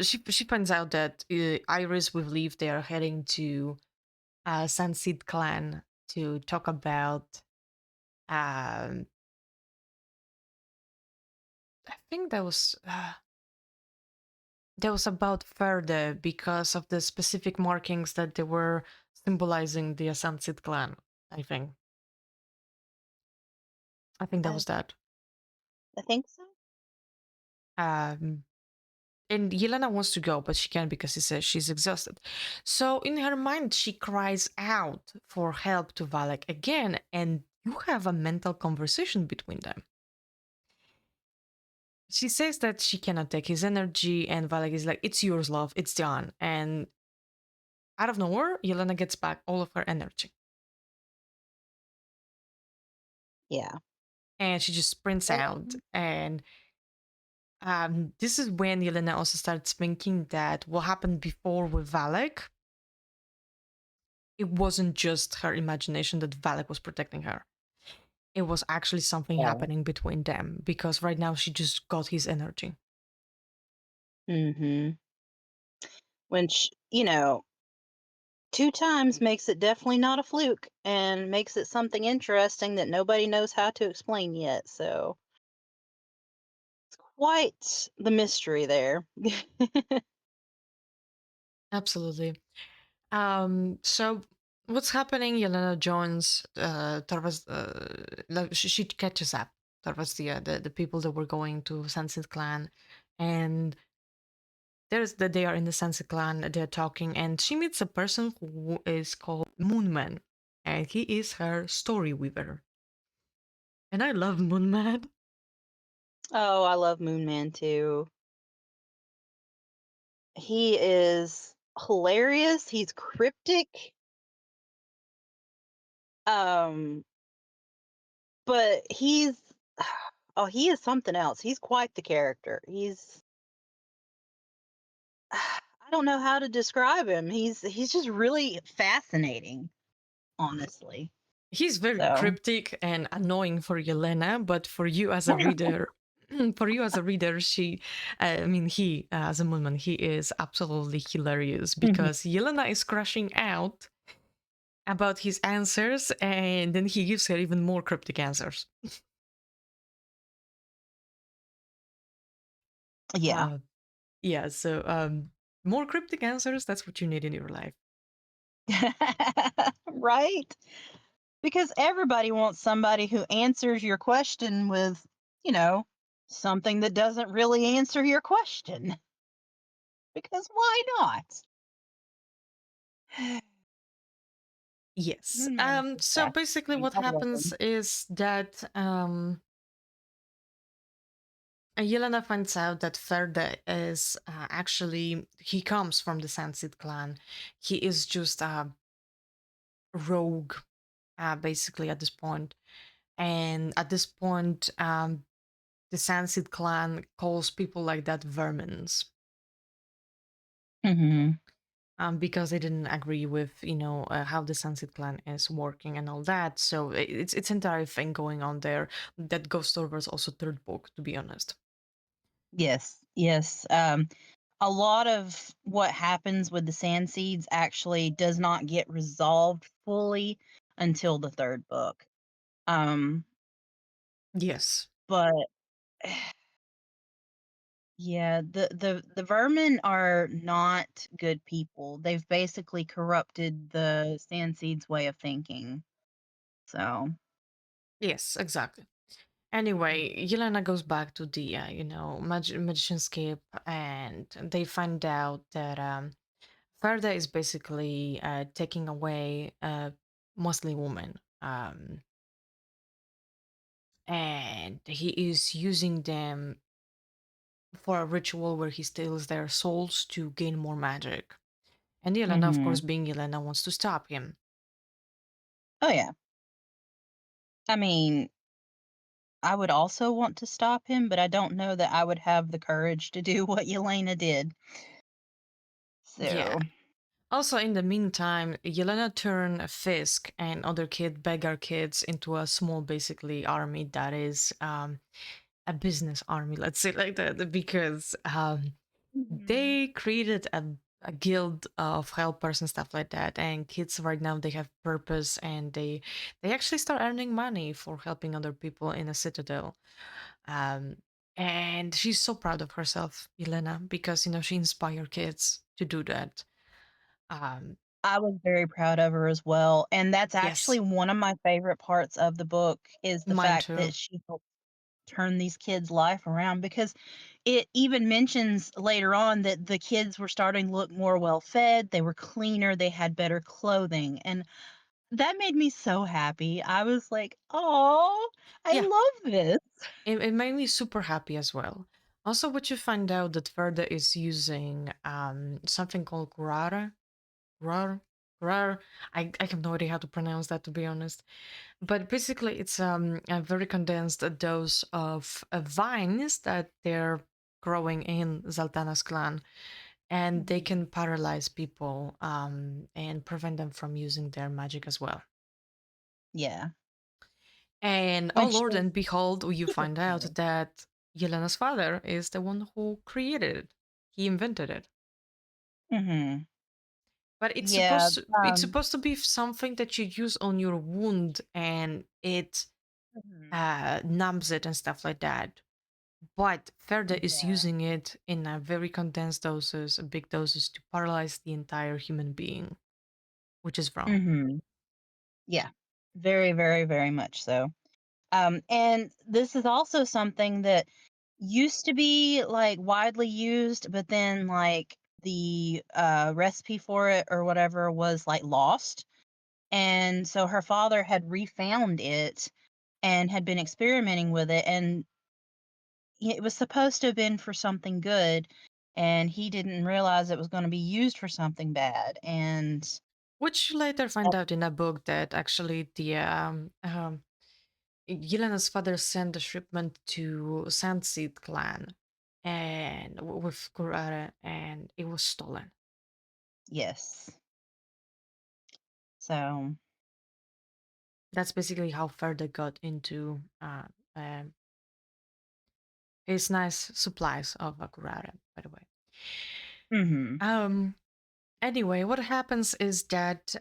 she finds out that Iris with Leaf, they are heading to Sunseed Clan to talk about. Um, I think that was about further because of the specific markings that they were symbolizing the Sunseed Clan. I think. I think that I, was that. I think so. Um, and Yelena wants to go, but she can't because she says she's exhausted. So in her mind, she cries out for help to Valak again, and you have a mental conversation between them. She says that she cannot take his energy, and Valak is like, "It's yours, love. It's done." And out of nowhere, Yelena gets back all of her energy, Yeah. and she just sprints out. Um, And this is when Yelena also starts thinking that what happened before with Valak, it wasn't just her imagination that Valak was protecting her. It was actually something yeah. happening between them because right now she just got his energy. Hmm. Which, two times makes it definitely not a fluke and makes it something interesting that nobody knows how to explain yet. So, quite the mystery there. Absolutely. So what's happening? Yelena joins. Tarvas, like, she catches up. Tarvas the people that were going to Sunset Clan, and there's that they are in the Sunset Clan. They're talking, and she meets a person who is called Moonman, and he is her story weaver. And I love Moonman. Oh, I love Moon Man too. He is hilarious. He's cryptic. Um, but he's oh, he is something else. He's quite the character. He's I don't know how to describe him. He's just really fascinating, honestly. He's very So, cryptic and annoying for Yelena, but for you as a reader, for you as a reader, I mean, he, as a woman, he is absolutely hilarious mhm, because Yelena is crashing out about his answers, and then he gives her even more cryptic answers. yeah. Uh, yeah, so more cryptic answers, that's what you need in your life. Right? Because everybody wants somebody who answers your question with, you know, something that doesn't really answer your question. Because why not? Yes. Moon Man is just So basically, fascinating. what I love happens him. is that Yelena finds out that Ferda is actually he comes from the Sansit clan. He is just a rogue, basically at this point. And at this point, the Sansit clan calls people like that vermins, Hmm. because they didn't agree with how the Sansit clan is working and all that. So it's entire thing going on there that goes towards also third book, to be honest. Yes, yes. A lot of what happens with the sand seeds actually does not get resolved fully until the third book. Um, Yes. but yeah, the vermin are not good people. They've basically corrupted the sand seeds' way of thinking. So, Yes, exactly. Anyway, Yelena goes back to the, magician's cape, and they find out that Ferda is basically taking away Muslim woman, and he is using them for a ritual where he steals their souls to gain more magic. And Yelena, of course, mhm. being Yelena, wants to stop him. Oh yeah. I mean, I would also want to stop him, but I don't know that I would have the courage to do what Yelena did. Yeah. So, Also, in the meantime, Yelena turned Fisk and other beggar kids into a small, basically, army that is a business army, let's say like that, because mhm. they created a guild of helpers and stuff like that. And kids right now they have purpose, and they actually start earning money for helping other people in a citadel. Um, and she's so proud of herself, Yelena, because she inspired kids to do that. Um, I was very proud of her as well, and that's actually yes, one of my favorite parts of the book is the mine fact too. that she helped turn these kids' life around because it even mentions later on that the kids were starting to look more well fed, they were cleaner, they had better clothing, and that made me so happy. I was like, "Oh, I Yeah, love this." it made me super happy as well. Also, what you find out that Verda is using something called Grara. Grar, Grar. I have no idea how to pronounce that, to be honest. But basically, it's a very condensed dose of vines that they're growing in Zaltana's clan, and they Mhm. can paralyze people and prevent them from using their magic as well. Yeah, And oh which Lord, is and behold, you super find out cool. that Yelena's father is the one who created it. He invented it. Mhm. But Yeah, it's supposed to be something that you use on your wound, and it mhm. numbs it and stuff like that. But Ferda is Yeah. using it in a very condensed doses, big doses, to paralyze the entire human being, which is wrong. Mhm. Yeah. Very, very, very much so. And this is also something that used to be like widely used, but then like the recipe for it or whatever was like lost. And so her father had refound it and had been experimenting with it, and it was supposed to have been for something good, and he didn't realize it was going to be used for something bad. And Which you later find out in a book that actually the Yelena's father sent a shipment to Sandseed clan and with Kurare, and it was stolen. yes, so That's basically how Ferda got into um, his nice supplies of Kurare, by the way. mhm. Um. Anyway, what happens is that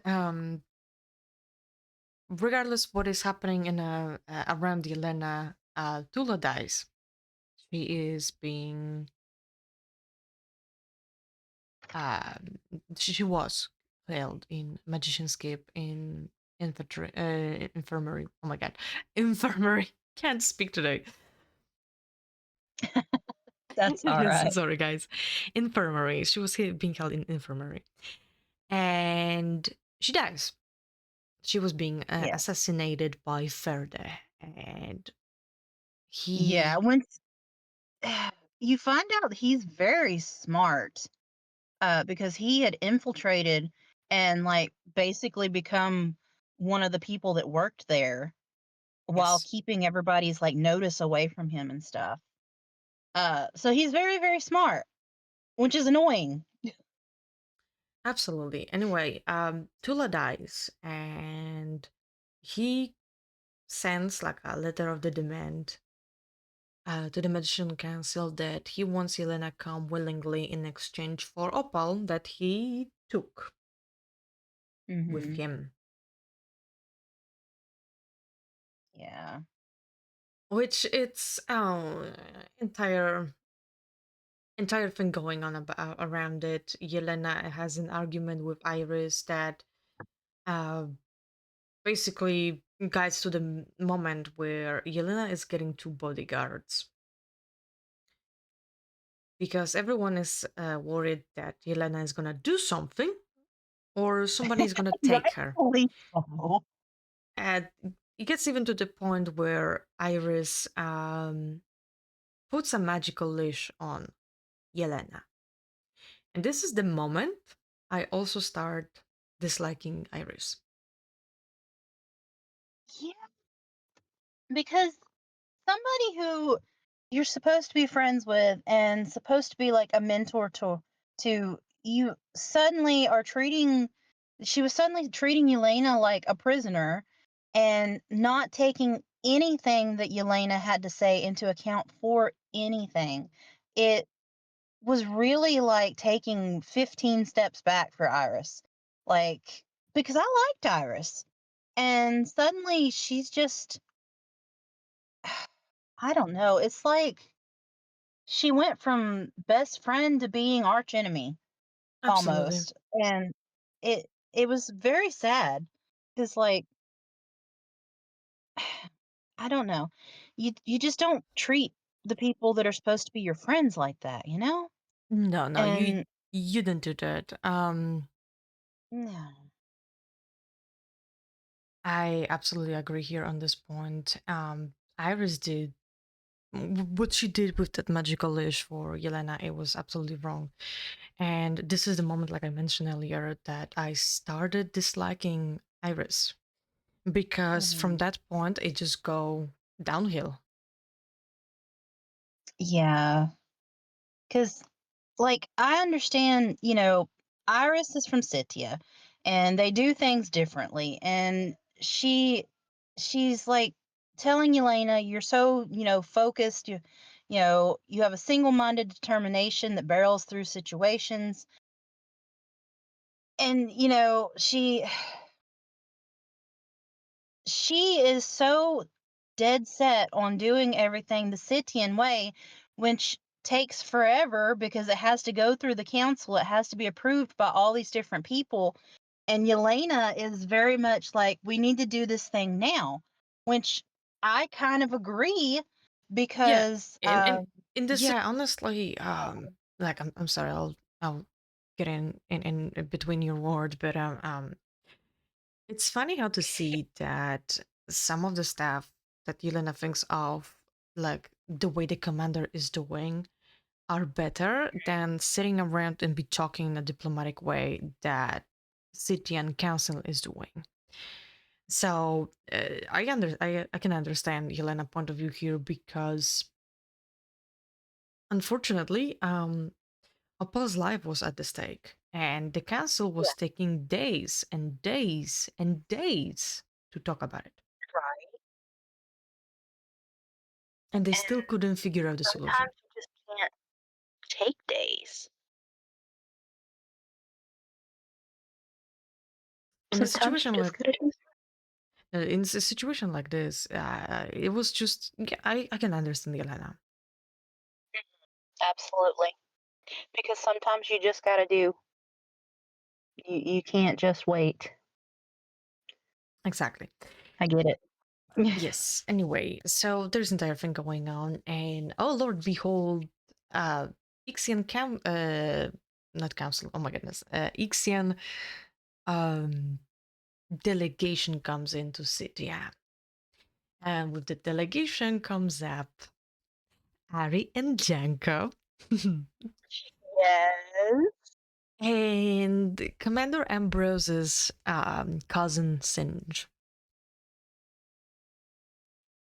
regardless what is happening in around Yelena, Tula dies. She is being um, she was held in Magician's Cape in infirmary. Oh my god, infirmary. Can't speak today. That's all right. Sorry, guys. Infirmary. She was being held in infirmary, and she dies. She was being Yeah. assassinated by Ferde, and Yeah, he when you find out he's very smart, because he had infiltrated and like basically become one of the people that worked there while yes, keeping everybody's like notice away from him and stuff. So he's very, very smart, which is annoying. absolutely. Anyway, Tula dies, and he sends like a letter of the demand to the Magician Council that he wants Yelena come willingly in exchange for opal that he took with Hmm. him, Yeah. which it's entire thing going on about around it. Yelena has an argument with Iris that uh, basically guides to the moment where Yelena is getting two bodyguards because everyone is worried that Yelena is gonna do something or somebody is gonna take her. Rightfully so. And it gets even to the point where Iris puts a magical leash on Yelena. And this is the moment I also start disliking Iris. Yeah, because somebody who you're supposed to be friends with and supposed to be like a mentor to you suddenly are treating she was suddenly treating Elena like a prisoner and not taking anything that Elena had to say into account for anything. It was really like taking 15 steps back for Iris. Like, because I liked Iris. And suddenly she's just, I don't know. It's like she went from best friend to being arch enemy Absolutely. almost. And it was very sad because like I don't know. You just don't treat the people that are supposed to be your friends like that, you know? No, no, And you didn't do that. no. I absolutely agree here on this point. Iris did what she did with that magical leash for Yelena. It was absolutely wrong, and this is the moment, like I mentioned earlier, that I started disliking Iris because from Mhm. that point it just go downhill. Yeah, cuz like I understand, Iris is from Scythia and they do things differently, and she's like telling Elena, you're so, focused, you have a single-minded determination that barrels through situations. And she is so dead set on doing everything the Scythian way, which takes forever because it has to go through the council. It has to be approved by all these different people. And Yelena is very much like, we need to do this thing now, which I kind of agree Yeah, because, and in this, yeah, honestly, like I'm sorry, I'll get in between your words, but it's funny how to see that some of the stuff that Yelena thinks of, like the way the commander is doing, are better than sitting around and be talking in a diplomatic way that city and council is doing. So I can understand Yelena point of view here because unfortunately, Opal's life was at the stake, and the council yeah, was taking days and days and days to talk about it, right. and they And still couldn't figure out the solution. sometimes you just can't take days. In a Sometimes you situation just like gotta do. in a situation like this, it was just yeah, I can understand Yelena. Absolutely. Because sometimes you just gotta do. You can't just wait. Exactly. I get it. Yes. Anyway, so there's entire thing going on, and oh Lord, behold, uh, Ixian not council. Oh my goodness, Ixian um delegation comes into city, yeah, and with the delegation comes up Harry and Janko, Yes. and Commander Ambrose's cousin Singe.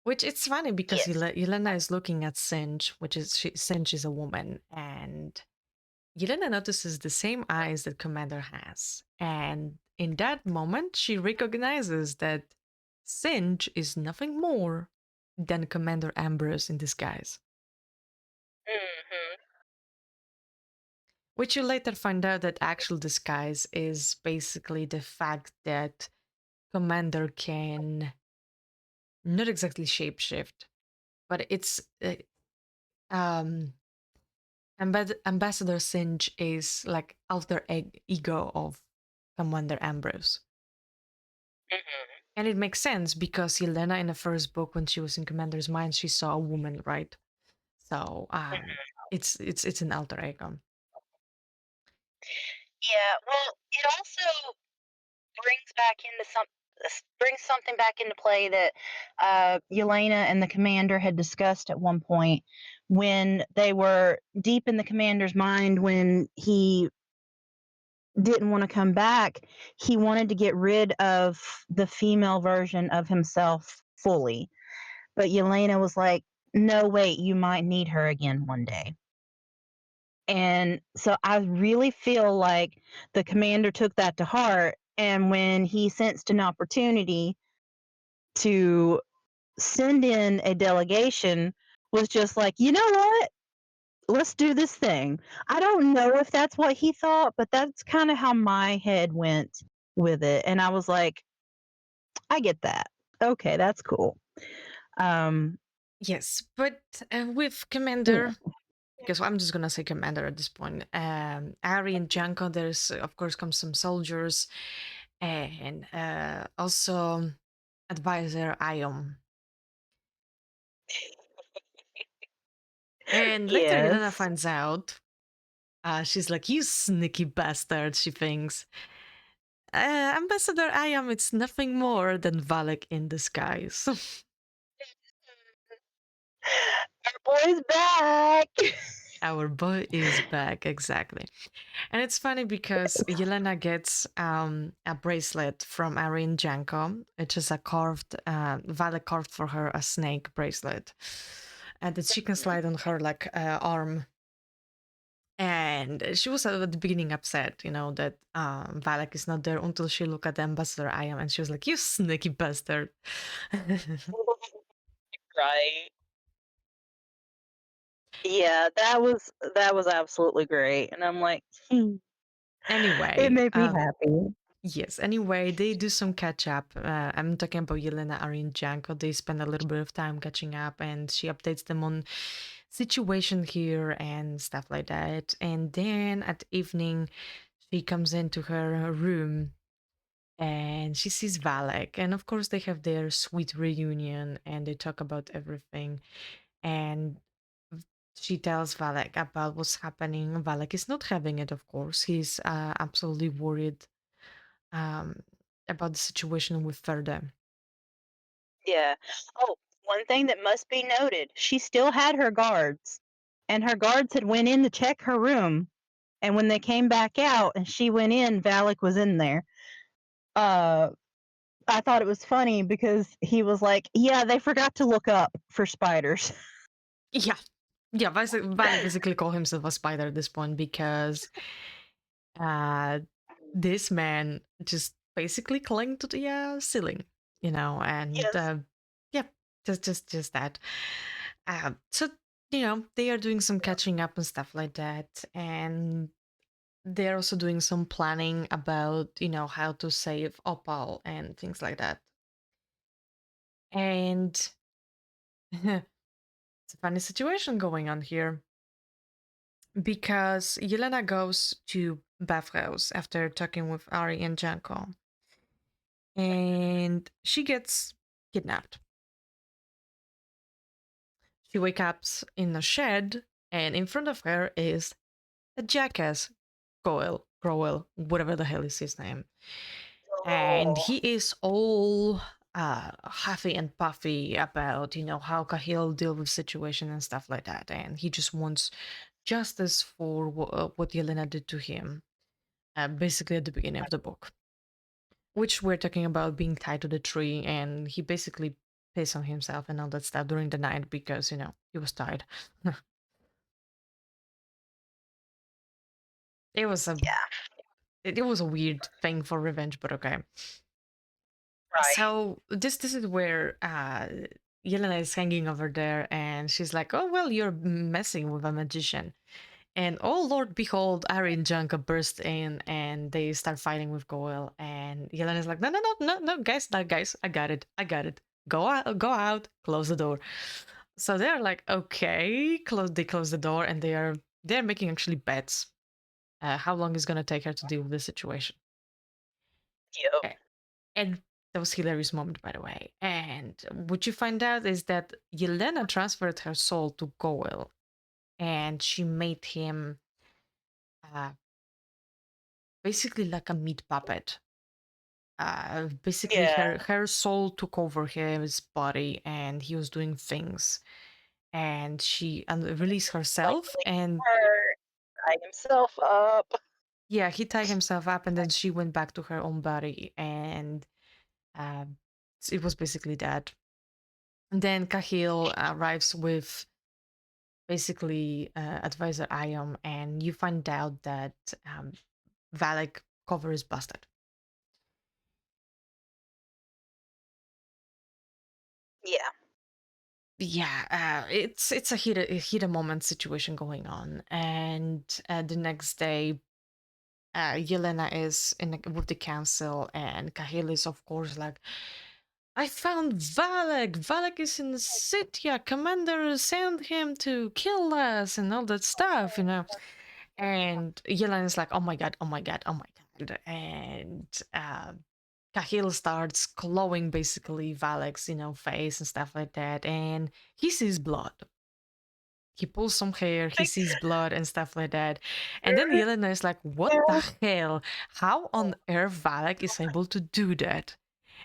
Which it's funny because Yes. Yelena is looking at Singe, which is Singe is a woman, and Yelena notices the same eyes that Commander has. And in that moment, she recognizes that Singe is nothing more than Commander Ambrose in disguise. Mhm. Which you later find out that actual disguise is basically the fact that Commander can not exactly shapeshift, but it's um, Ambassador Singe is like alter ego of Commander Ambrose. Mhm. And it makes sense because Yelena in the first book, when she was in Commander's mind, she saw a woman, right? So Mhm. it's an alter ego. Yeah. Well, it also brings back into brings something back into play that Yelena and the commander had discussed at one point when they were deep in the commander's mind when he didn't want to come back. He wanted to get rid of the female version of himself fully, but Yelena was like, "No, wait, you might need her again one day." And so I really feel like the commander took that to heart. And when he sensed an opportunity to send in a delegation, was just like, you know what? Let's do this thing. I don't know if that's what he thought, but that's kind of how my head went with it. And I was like, I get that. Okay, that's cool. Um, Yes, but with yeah. Commander, because I'm just gonna say Commander at this point. Ari and Janko, there's of course comes some soldiers, and also advisor Ion. And later, Yelena Yes. finds out. She's like, "You sneaky bastard!" She thinks. Ambassador Ion, it's nothing more than Valak in disguise. Our boy's back. Our boy is back, exactly. And it's funny because Yelena gets a bracelet from Arin Janko. It's just a carved, Valak carved for her a snake bracelet. And that she can slide on her like arm. And she was at the beginning upset, that Valak is not there until she looked at the ambassador Iam and she was like, "You sneaky bastard." Right. Yeah, that was absolutely great, and I'm like, "Hmm." It Anyway, made me happy. Yes, anyway, they do some catch up. I'm talking about Yelena, Ari, and Janko. They spend a little bit of time catching up, and she updates them on situation here and stuff like that. And then at evening, she comes into her room and she sees Valek. And of course, they have their sweet reunion and they talk about everything. And she tells Valek about what's happening. Valek is not having it, of course. He's absolutely worried um, about the situation with Ferda. Yeah. Oh, one thing that must be noted, she still had her guards, and her guards had went in to check her room, and when they came back out and she went in, Valak was in there. Uh, I thought it was funny because he was like, "Yeah, they forgot to look up for spiders." Yeah. Yeah, Valek basically call himself a spider at this point because uh, this man just basically clung to the ceiling, and Yes. yeah, just that. So they are doing some catching up and stuff like that, and they're also doing some planning about how to save Opal and things like that. And it's a funny situation going on here because Yelena goes to bathhouse after talking with Ari and Janko, and she gets kidnapped. She wakes up in a shed, and in front of her is a jackass, Crowell, whatever the hell is his name, and Oh. he is all huffy and puffy about how Cahill deal with situation and stuff like that, and he just wants justice for what Yelena did to him, basically at the beginning of the book, which we're talking about being tied to the tree, and he basically pissed on himself and all that stuff during the night because he was tired. it was a Yeah. it was a weird thing for revenge, but okay. Right. So this is where Yelena is hanging over there, and she's like, "Oh well, you're messing with a magician." And oh Lord, behold, Ari and Janka burst in, and they start fighting with Goel. And Yelena's like, "No, no, no, no, no, guys, no, guys, I got it, I got it. Go out, close the door." So they're like, "Okay," They close the door, and they're making actually bets. How long is gonna take her to deal with the situation? Yep. A- And that was hilarious moment, by the way. And what you find out is that Yelena transferred her soul to Goel, and she made him uh, basically like a meat puppet. Basically, Yeah. her soul took over his body, and he was doing things. And she released Like herself, really and hurt, tied himself up. yeah, he tied himself up, and then she went back to her own body, and uh, it was basically that. And then Cahill arrives with basically advisor Iom, and you find out that Valek cover is busted. Yeah. Yeah, it's a heated moment situation going on, and the next day, Yelena is with the council, and Cahill is of course like, "I found Valek. Valek is in the city. A commander sent him to kill us and all that stuff. And Yelena is like, "Oh my god, oh my god, oh my god," and Cahill starts clawing basically Valek's, face and stuff like that, and he sees blood. He pulls some hair, he sees blood and stuff like that. And then Yelena is like, "What the hell? How on earth Valek is able to do that?"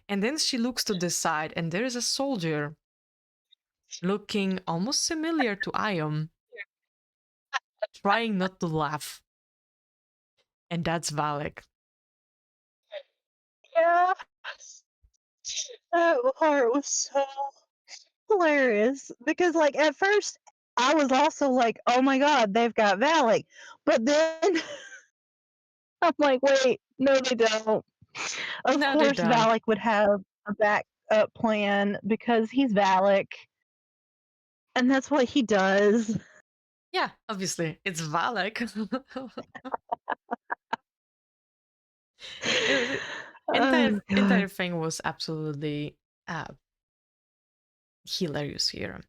And then she looks to the side, and there is a soldier looking almost similar to Iom, trying not to laugh. And that's Valek. Yeah. That part was so hilarious because, like, at first I was also like, "Oh my god, they've got Valak," but then I'm like, "Wait, no, they don't." Of No, they course, don't. Valak would have a backup plan because he's Valak, and that's what he does. Yeah, obviously, it's Valek. It was Oh entire god. thing was absolutely uh, hilarious here.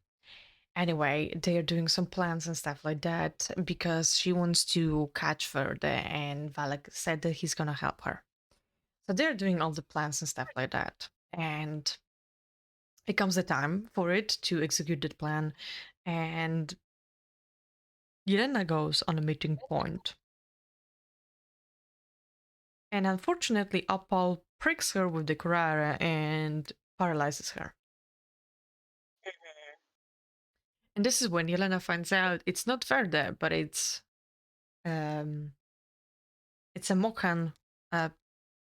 Anyway, they are doing some plans and stuff like that because she wants to catch Verde, and Valak said that he's gonna help her. So they're doing all the plans and stuff like that. And it comes the time for it to execute the plan, and Yelena goes on a meeting point. And unfortunately, Opal pricks her with the Kurara and paralyzes her. And this is when Yelena finds out it's not Verde, but um it's a Mokan uh,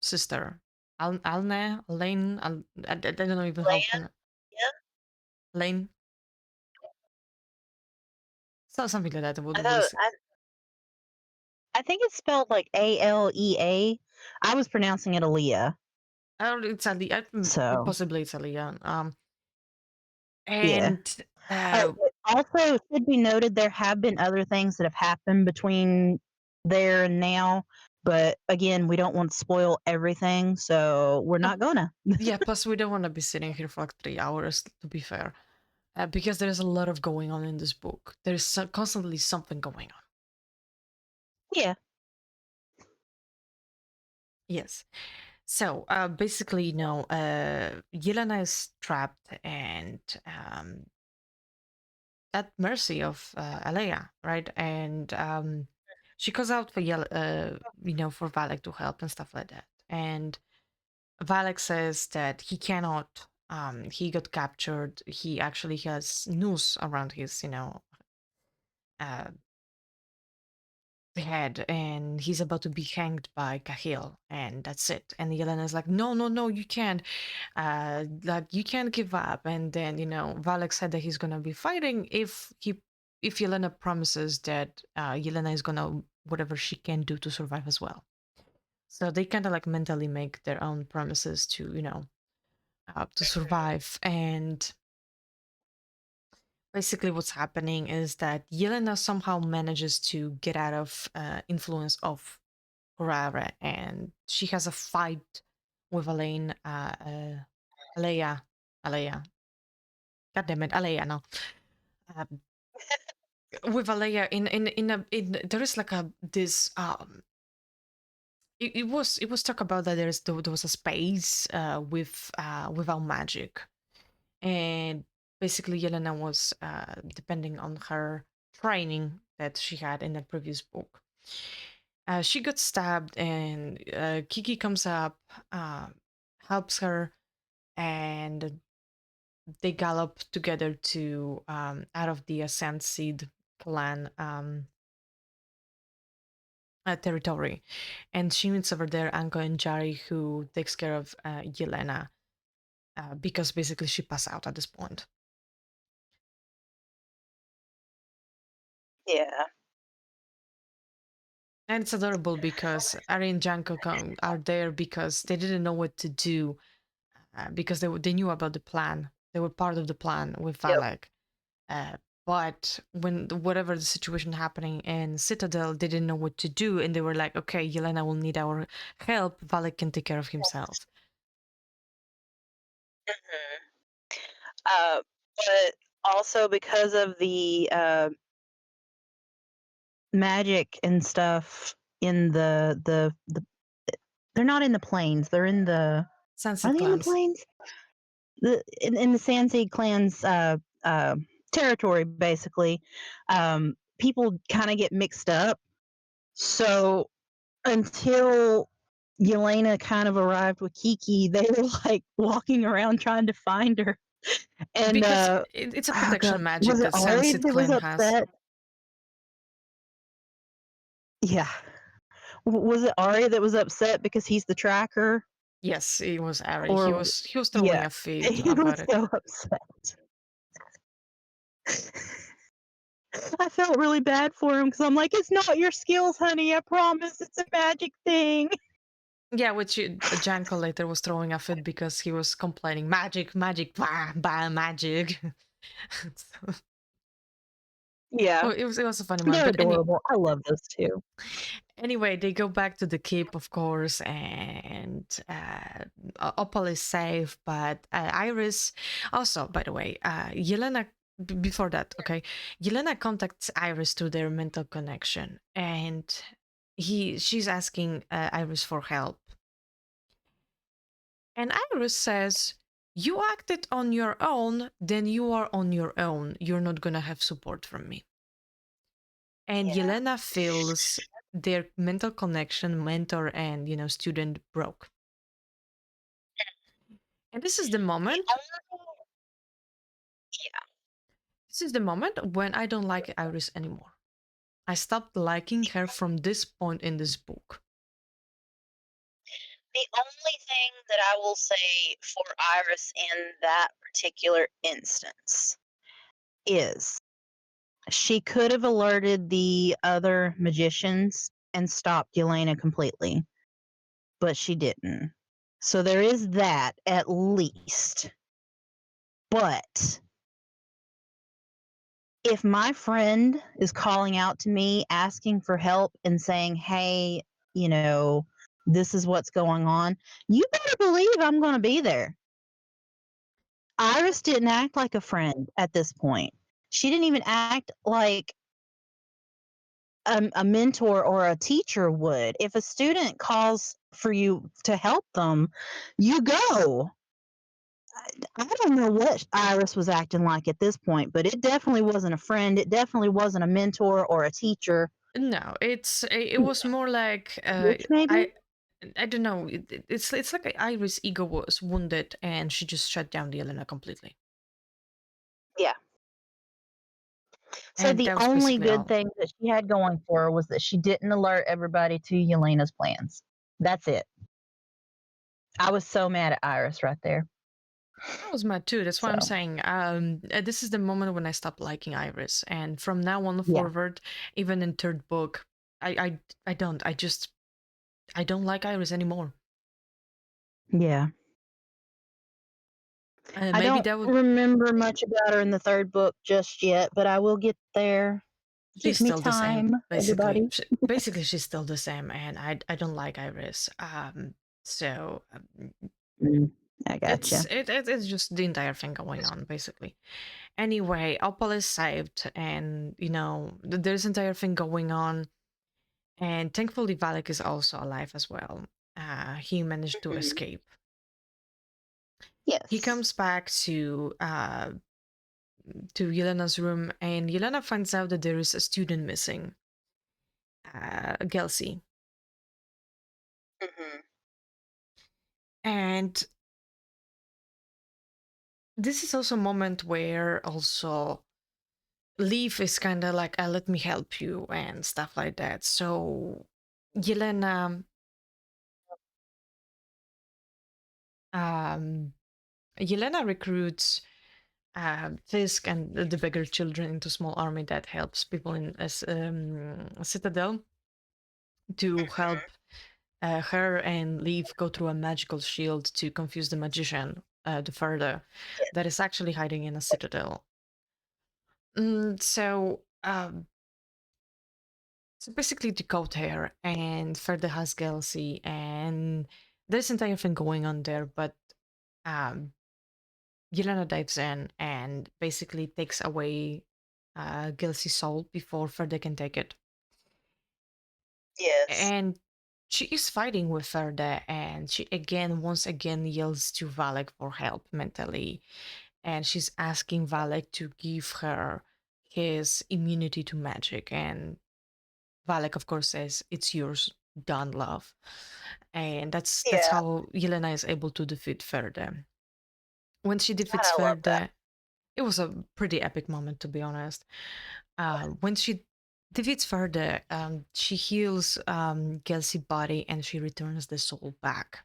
sister. Alne, Lane, I don't know even how to Land? pronounce Yeah. Lane. So something like that. I What thought was I think it's spelled like Alea. I was pronouncing it Aaliyah. it's Ali, So, possibly it's Aliyah. yeah. And uh, But also, it should be noted there have been other things that have happened between there and now, but again, we don't want to spoil everything, so we're uh, not gonna. yeah, plus we don't want to be sitting here for like 3 hours, to be fair, because there's a lot of going on in this book. There's constantly something going on. Yeah. Yes. So basically, Yelena is trapped and at mercy of Alea, right? And she calls out for for Valak to help and stuff like that. And Valak says that he cannot. He got captured. He actually has noose around his, uh, head, and he's about to be hanged by Kahil, and that's it. And Yelena's like, no, no, no, you can't. Like you can't give up. And then Valak said that he's gonna be fighting if Yelena promises that Yelena is gonna whatever she can do to survive as well. So they kind of like mentally make their own promises to to survive. And basically what's happening is that Yelena somehow manages to get out of influence of Rara, and she has a fight with Alea, Alea. God damn it, Alea now. Um, with Alea in there is like a this it was talk about that there was a space without magic, and basically Yelena was depending on her training that she had in the previous book. She got stabbed, and Kiki comes up, uh, helps her, and they gallop together to out of the Ascent Seed clan territory. And she meets over there Anko and Jari, who takes care of Yelena because basically she passed out at this point. Yeah. And it's adorable because Ari and Janko are there because they didn't know what to do because they knew about the plan. They were part of the plan with Yep. Valak. Uh, but when whatever the situation happening in Citadel, they didn't know what to do, and they were like, "Okay, Yelena will need our help. Valak can take care of himself." Mhm. But also because of the magic and stuff in the they're not in the plains. They're in the are Sunset they in the clans. plains? In the Sanseed clan's uh, territory, basically, people kind of get mixed up. So until Yelena kind of arrived with Kiki, they were like walking around trying to find her. And Because it's a oh protection god, was magic it that Ari Sunset that was clan has. upset? Yeah, was it Ari that was upset because he's the tracker, Yes, it was Ari. He or was he was throwing yeah, a fit he about was it. so upset. I felt really bad for him because I'm like, it's not your skills, honey. I promise, it's a magic thing. Yeah, which Janko later was throwing a fit because he was complaining, magic, magic, bah, bah, magic. Oh, Yeah, it was a funny moment. they're But adorable. I love those two. Anyway, they go back to the keep, of course, and Opal is safe, but Iris. Also, by the way, Yelena. Before that, okay, Yelena contacts Iris through their mental connection, and she's asking Iris for help, and Iris says, "You acted on your own, then you are on your own. You're not gonna have support from me." And Yeah. Yelena feels their mental connection, mentor and student broke. And this is the The moment. only yeah. This is the moment when I don't like Iris anymore. I stopped liking her from this point in this book. The only thing that I will say for Iris in that particular instance is she could have alerted the other magicians and stopped Yelena completely, but she didn't. So there is that at least. But if my friend is calling out to me asking for help and saying, "Hey, you know, this is what's going on," you better believe I'm going to be there. Iris didn't act like a friend at this point. She didn't even act like a mentor or a teacher would. If a student calls for you to help them, you go. I don't know what Iris was acting like at this point, but it definitely wasn't a friend. It definitely wasn't a mentor or a teacher. No, it was more like Which maybe? I don't know. It's like Iris' ego was wounded and she just shut down the Yelena completely. Yeah. So And the that was only basically good all. thing that she had going for her was that she didn't alert everybody to Yelena's plans. That's it. I was so mad at Iris right there. I was mad too. That's why I'm So, saying this is the moment when I stopped liking Iris, and from now on yeah. forward, even in third book, I don't. I don't like Iris anymore. Yeah. I Maybe don't that would. remember much about her in the third book just yet, but I will get there. She's Give me still the same, time, basically. everybody. Basically, she's still the same, and I don't like Iris. So Mm, I it's gotcha. it's just the entire thing going on, basically. Anyway, Opal is saved, and there's entire thing going on. And thankfully, Valak is also alive as well. He managed to Mhm. escape. He Yes. comes back to Yelena's room, and Yelena finds out that there is a student missing, Gelsey. Mhm. And this is also a moment where also Leaf is kind of like, let me help you and stuff like that. So Yelena, um, Yelena recruits Fisk and the bigger children into small army that helps people in a citadel to help Mhm. her and Leaf go through a magical shield to confuse the magician, the further, Yes. that is actually hiding in a citadel. So basically decode her and further has Gelsey and there's entire thing going on there, but um Yelena dives in and basically takes away Gelsey's soul before Ferda can take it. Yes. And she is fighting with Ferda and she once again yells to Valek for help mentally. And she's asking Valek to give her his immunity to magic. And Valek, of course, says, "It's yours, done, love." And that's Yeah. how Yelena is able to defeat Ferda. When she God, defeats I love that. Ferda, it was a pretty epic moment, to be honest. When she defeats Ferda, she heals Gelsey's body and she returns the soul back.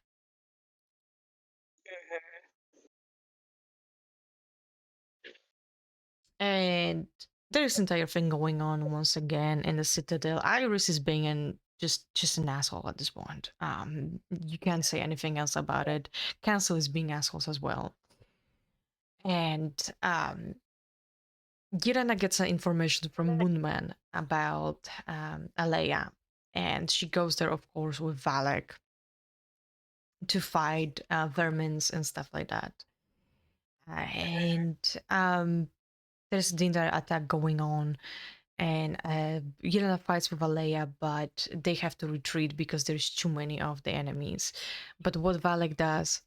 Mhm. And there's entire thing going on once again in the Citadel. Iris is being just an asshole at this point. You can't say anything else about it. Council is being assholes as well. And Girana gets information from Moonman about Alea. and she goes there, of course, with Valak to fight vermins and stuff like that. And there's the entire attack going on, and Yelena fights with Alea, but they have to retreat because there's too many of the enemies. But what Valak does,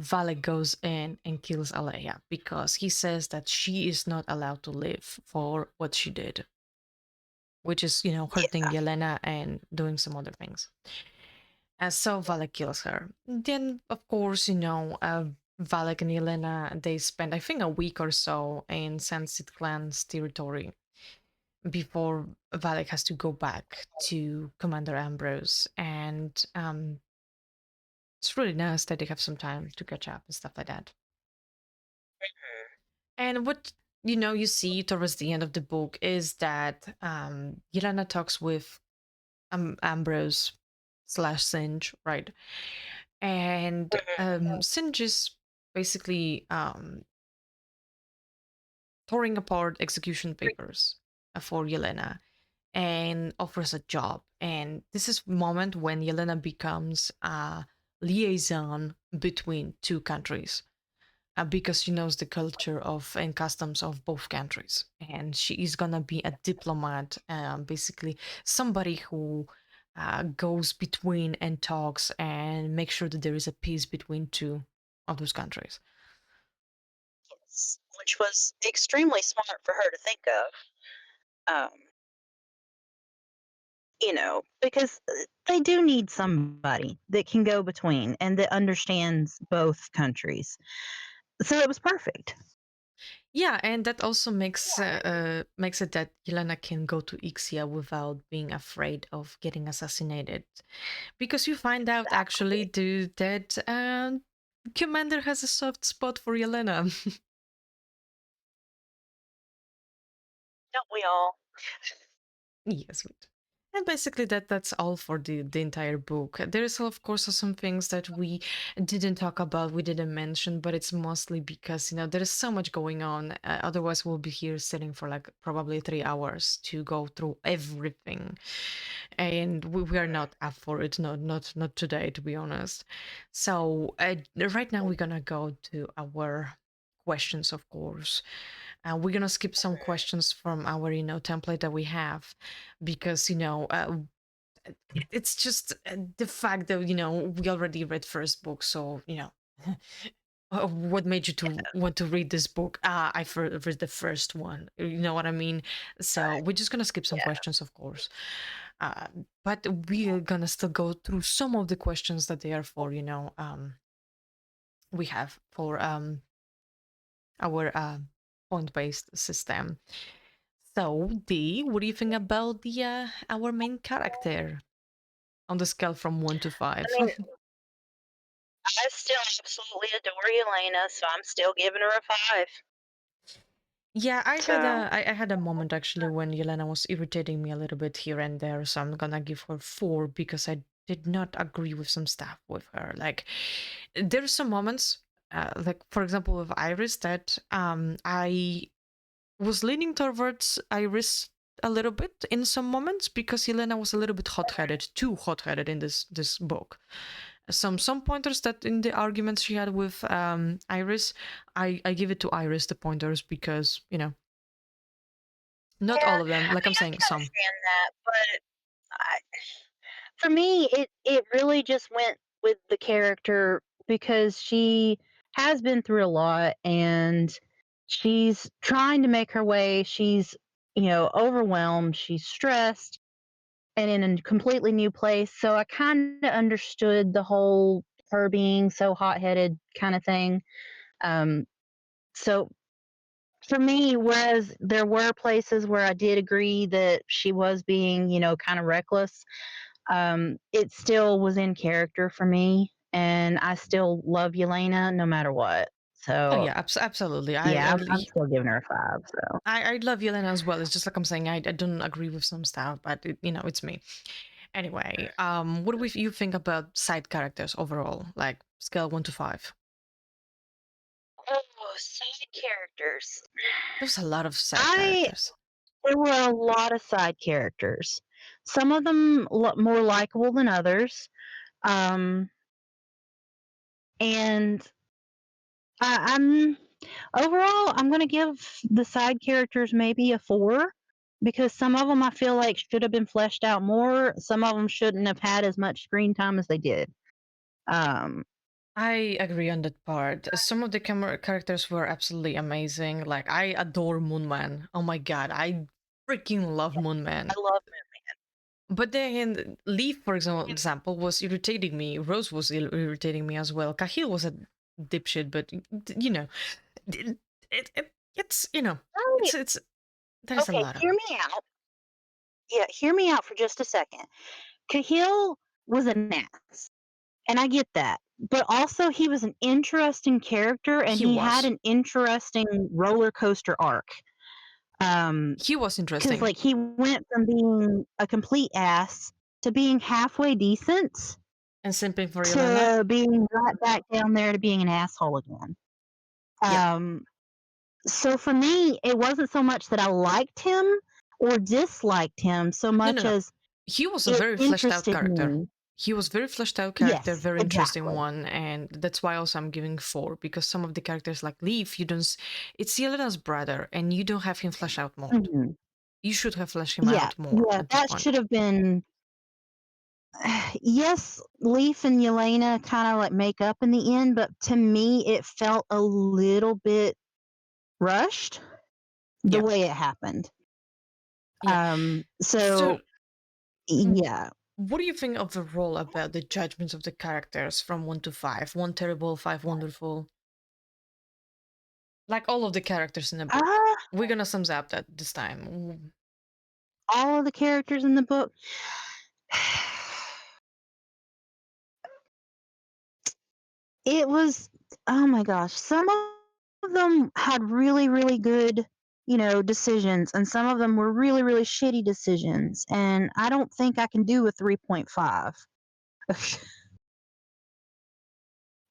Valak goes in and kills Alea because he says that she is not allowed to live for what she did, which is, hurting Yeah. Yelena and doing some other things. So Valak kills her. Then, of course, Valak and Yelena, they spend, I think, a week or so in Sansit clan's territory before Valak has to go back to Commander Ambrose. And it's really nice that they have some time to catch up and stuff like that. And what you see towards the end of the book is that Yelena talks with Ambrose slash Singe, right? And Singe is basically tearing apart execution papers for Yelena and offers a job. And this is moment when Yelena becomes a liaison between two countries because she knows the culture of and customs of both countries, and she is gonna be a diplomat, basically somebody who goes between and talks and makes sure that there is a peace between two of those countries. Yes, which was extremely smart for her to think of. Um, because they do need somebody that can go between and that understands both countries. So it was perfect. Yeah, and that also makes it that Yelena can go to Ixia without being afraid of getting assassinated, because you find out actually, Exactly. dude, that Commander has a soft spot for Yelena. Don't we all? Yes, we do. And basically that's all for the entire book. There is of course some things that we didn't talk about, we didn't mention, but it's mostly because there is so much going on. Otherwise, we'll be here sitting for like probably 3 hours to go through everything, and we are not up for it. Not today, to be honest. So right now we're gonna go to our questions, of course. We're gonna skip some questions from our template that we have because it's just the fact that we already read first book, so what made you to want to read this book? Read the first one, you know what I mean? So we're just gonna skip some Yeah. questions, of course, but we are gonna still go through some of the questions that they are for, we have for our point-based system. So, D, what do you think about the our main character on the scale from 1 to 5? I mean, I still absolutely adore Elena, so I'm still giving her a 5. Yeah, So, I had a moment actually when Yelena was irritating me a little bit here and there, so I'm gonna give her 4 because I did not agree with some stuff with her. Like, there's some moments, like for example with Iris, that I was leaning towards Iris a little bit in some moments because Yelena was a little bit hot-headed, too hot-headed in this book. Some pointers that in the arguments she had with Iris, I give it to Iris the pointers because not yeah, all of them. I Like I'm mean, I saying, can some. understand that, but I, for me, it really just went with the character because she has been through a lot and she's trying to make her way. She's, overwhelmed, she's stressed and in a completely new place. So I kind of understood the whole her being so hot-headed kind of thing. Um so for me, whereas there were places where I did agree that she was being, kind of reckless, it still was in character for me, and I still love Yelena no matter what. Oh So yeah, absolutely. yeah, I'm still giving her a 5. So I love Yelena as well. It's just like I'm saying, I don't agree with some stuff, but it's me. Anyway, what do you think about side characters overall? Like scale 1 to 5. oh, side characters. There's a lot of side I characters. There were a lot of side characters. Some of them more likable than others. Um, and I'm overall, I'm gonna give the side characters maybe a 4 because some of them I feel like should have been fleshed out more. Some of them shouldn't have had as much screen time as they did. Um, I agree on that part. Some of the characters were absolutely amazing. Like I adore Moonman. Oh my god, I freaking love I Moonman. love But then Leaf, for example, was irritating me. Rose was irritating me as well. Cahill was a dipshit, but it, it's it. it's there's a Okay, lot of hear me out. Yeah, hear me out for just a second. Cahill was an ass, and I get that. But also, he was an interesting character, and he he had was an interesting roller coaster arc. he was Because interesting like he went from being a complete ass to being halfway decent and simping for Yelena. to being right back down there to being an asshole again. Yeah, Um, so for me, it wasn't so much that I liked him or disliked him so no, no, much no. as He was a it very fleshed out interested character. me. He was very fleshed out character, Yes, very interesting exactly. one, and that's why also I'm giving 4 because some of the characters like Leaf, you don't. It's Yelena's brother, and you don't have him flesh out more. Mhm. You should have fleshed him Yeah, out more yeah, at this that point. should have been. Yes, Leaf and Yelena kind of like make up in the end, but to me, it felt a little bit rushed the Yeah, way it happened. yeah. So, So w- yeah. what do you think overall about the judgments of the characters from 1 to 5? 1 terrible, 5 wonderful. Like all of the characters in the book. Uh, We're gonna sum up that this time. all of the characters in the book. It was, oh my gosh, some of them had really, really good, decisions, and some of them were really, really shitty decisions. And I don't think I can do a 3.5.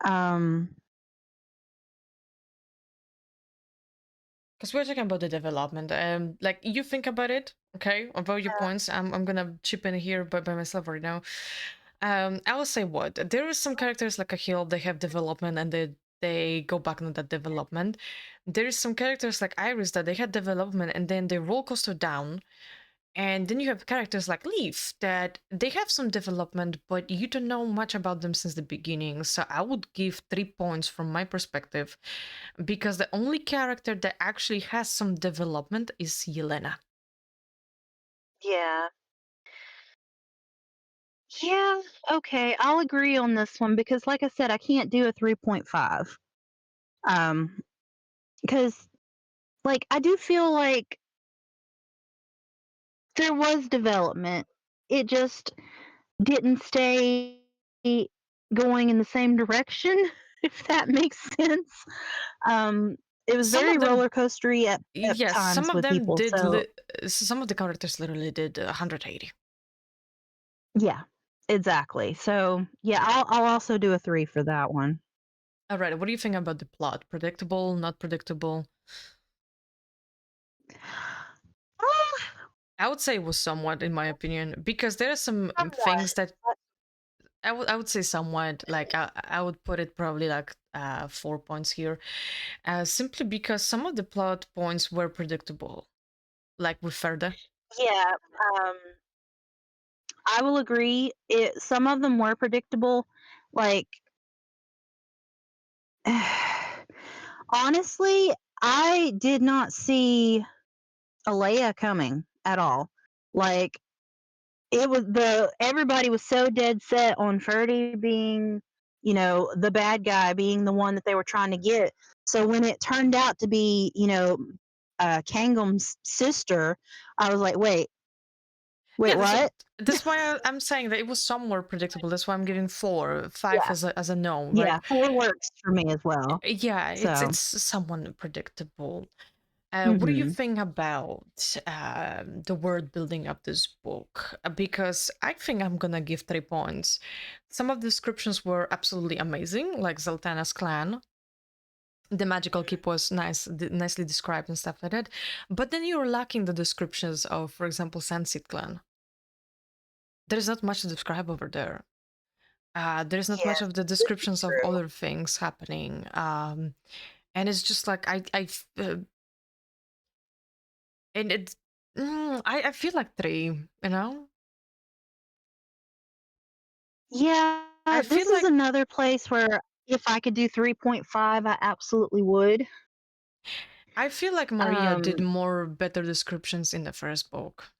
um, Because we're talking about the development. Like you think about it, okay, about your points. I'm gonna chip in here by myself right now. I will say what there is some characters like a hill. They have development and they go back on that development. There is some characters like Iris that they had development and then they roller coaster down. And then you have characters like Leaf that they have some development, but you don't know much about them since the beginning. So I would give 3 points from my perspective because the only character that actually has some development is Yelena. yeah. Yeah, okay, I'll agree on this one because like I said, I can't do a 3.5. Um, because like I do feel like there was development. It just didn't stay going in the same direction, if that makes sense. Um, it was Some very of them, roller coastery at yes, some times of with them people. did. So Some of the characters literally did 180. yeah, exactly. So yeah, I'll also do a 3 for that one. All right, what do you think about the plot? Predictable, not predictable? Ah, I would say it was somewhat, in my opinion, because there are some things that I would say somewhat like I would put it probably like 4 points here, simply because some of the plot points were predictable, like with Ferda. yeah, um, I will agree. Some of them were predictable. Like honestly, I did not see Alea coming at all. Like it was the everybody was so dead set on Ferdy being, the bad guy, being the one that they were trying to get. So when it turned out to be, Kangum's sister, I was like, wait, Yeah, what? that's why I'm saying that it was somewhat predictable. That's why I'm giving 4, 5 Yeah, as a no, yeah, right? 4 works for me as well. Yeah, So, it's somewhat predictable. What do you mhm. think about the word building up this book? Because I think I'm gonna give 3 points. Some of the descriptions were absolutely amazing, like Zoltana's clan. The magical keep was nicely described and stuff like that. But then you're lacking the descriptions of, for example, Sunset clan. there's not much to describe over there. There's not much Yes, of the this is descriptions of true. other things happening. And it's just like and it's I feel like three, you know. I Yeah, feel this is like another place where if I could do 3.5, I absolutely would. I feel like Maria did Um, more better descriptions in the first book.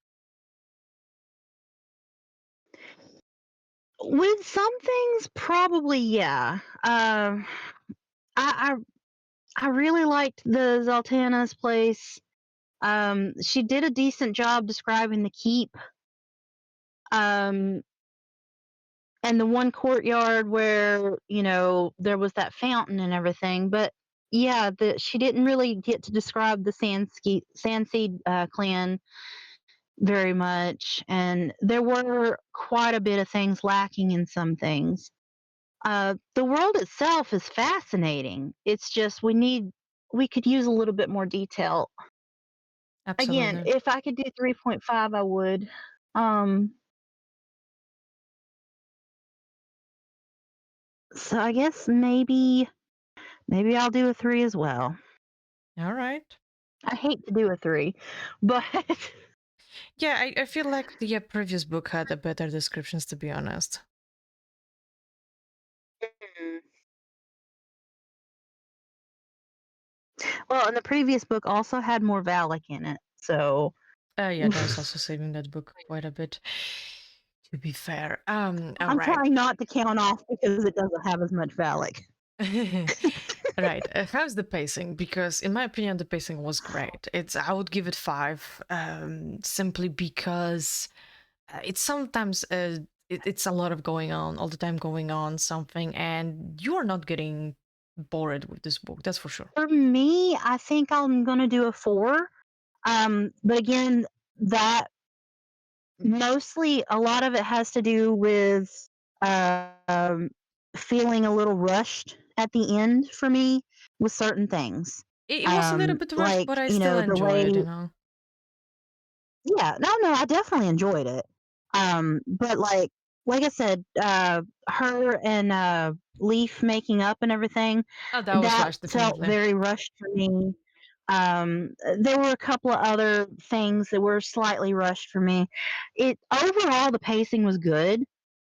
with some things, probably yeah. I I really liked the Zoltana's place. She did a decent job describing the keep. Um, and the one courtyard where there was that fountain and everything. But yeah, she didn't really get to describe the Sandseed clan very much, and there were quite a bit of things lacking in some things. The world itself is fascinating. It's just we could use a little bit more detail. Again, Absolutely. if I could do 3.5, I would. Um, so I guess maybe I'll do a 3 as well. All right. I hate to do a 3, but Yeah, I feel like the previous book had a better descriptions, to be honest. Mm. Well, and the previous book also had more Valak in it, so Yeah, that was also saving that book quite a bit. To be fair. All I'm right. trying not to count off because it doesn't have as much Valak. Right. How's the pacing? Because in my opinion, the pacing was great. I would give it 5, simply because it's sometimes it's a lot of going on all the time, going on something, and you are not getting bored with this book. That's for sure. For me, I think I'm gonna do a 4. But again, that mostly a lot of it has to do with um, feeling a little rushed at the end for me with certain things. It was a little bit rushed, Like, but I still the enjoy way it. You know. yeah, no, I definitely enjoyed it. But like I said, her and Leaf making up and everything, Oh, that was that rushed, felt definitely. very rushed for me. There were a couple of other things that were slightly rushed for me. It overall the pacing was good,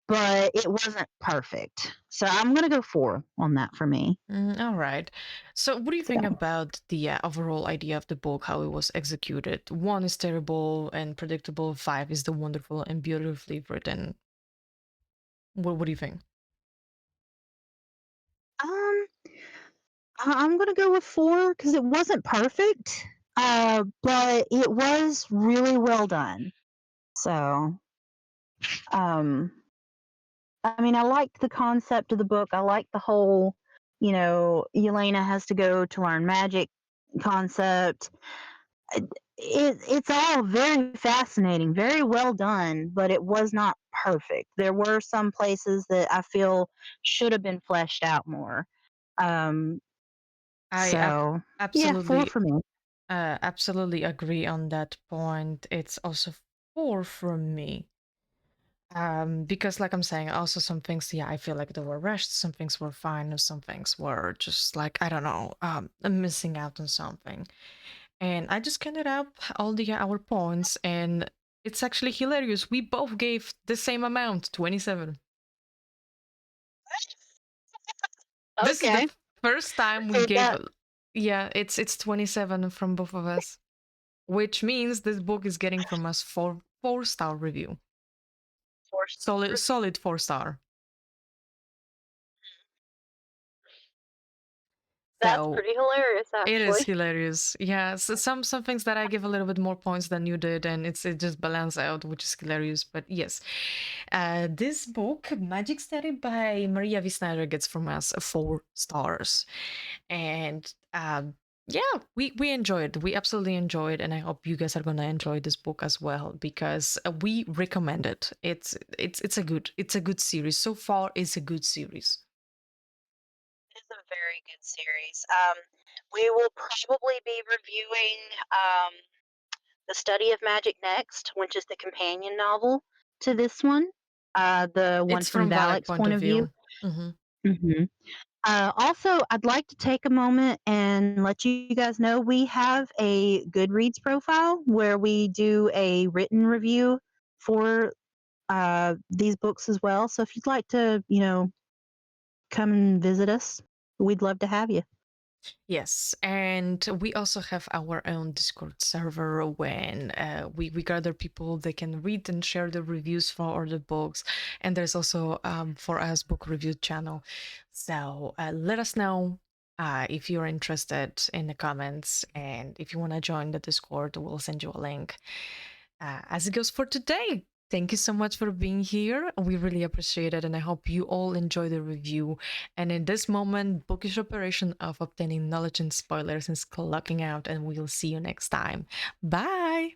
but it wasn't perfect. So I'm gonna go 4 on that for me. All right. So, what do you think So, about the overall idea of the book, how it was executed? 1 is terrible and predictable. 5 is the wonderful and beautifully written. What do you think? um, I'm gonna go with 4 because it wasn't perfect, but it was really well done. So, um, I mean, I liked the concept of the book. I liked the whole, Yelena has to go to learn magic concept. It, it's all very fascinating, very well done, but it was not perfect. There were some places that I feel should have been fleshed out more. Um, I so, yeah, 4 absolutely, for me. absolutely agree on that point. It's also 4 from me. Because like I'm saying, also some things, yeah, I feel like they were rushed. Some things were fine, and some things were just like I don't know, I'm missing out on something. And I just counted up all the our points, and it's actually hilarious. We both gave the same amount, 27. This is the Okay. first time we So gave. that Yeah, it's 27 from both of us, which means this book is getting from us 4-star review. forced Solid 4-star. that's So pretty hilarious, it is actually. hilarious. Yeah, so some things that I give a little bit more points than you did, and it just balance out, which is hilarious. But yes, this book, Magic Study by Maria V. Snyder, gets from us 4 stars, and yeah, we enjoyed. We absolutely enjoyed, and I hope you guys are gonna enjoy this book as well because we recommend it. It's a good series so far. It's a good series. It's a very good series. We will probably be reviewing The Study of Magic next, which is the companion novel to this one, the one It's from from Valak Valak's point point of of view. view. Hmm. Mhm. Also, I'd like to take a moment and let you guys know we have a Goodreads profile where we do a written review for these books as well. So if you'd like to, come and visit us, we'd love to have you. Yes, and we also have our own Discord server when we gather people they can read and share the reviews for the books, and there's also for us book review channel. So let us know if you're interested in the comments, and if you want to join the Discord, we'll send you a link. As it goes for today. Thank you so much for being here. We really appreciate it, and I hope you all enjoy the review. And in this moment, bookish operation of obtaining knowledge and spoilers is clocking out, and we'll see you next time. Bye.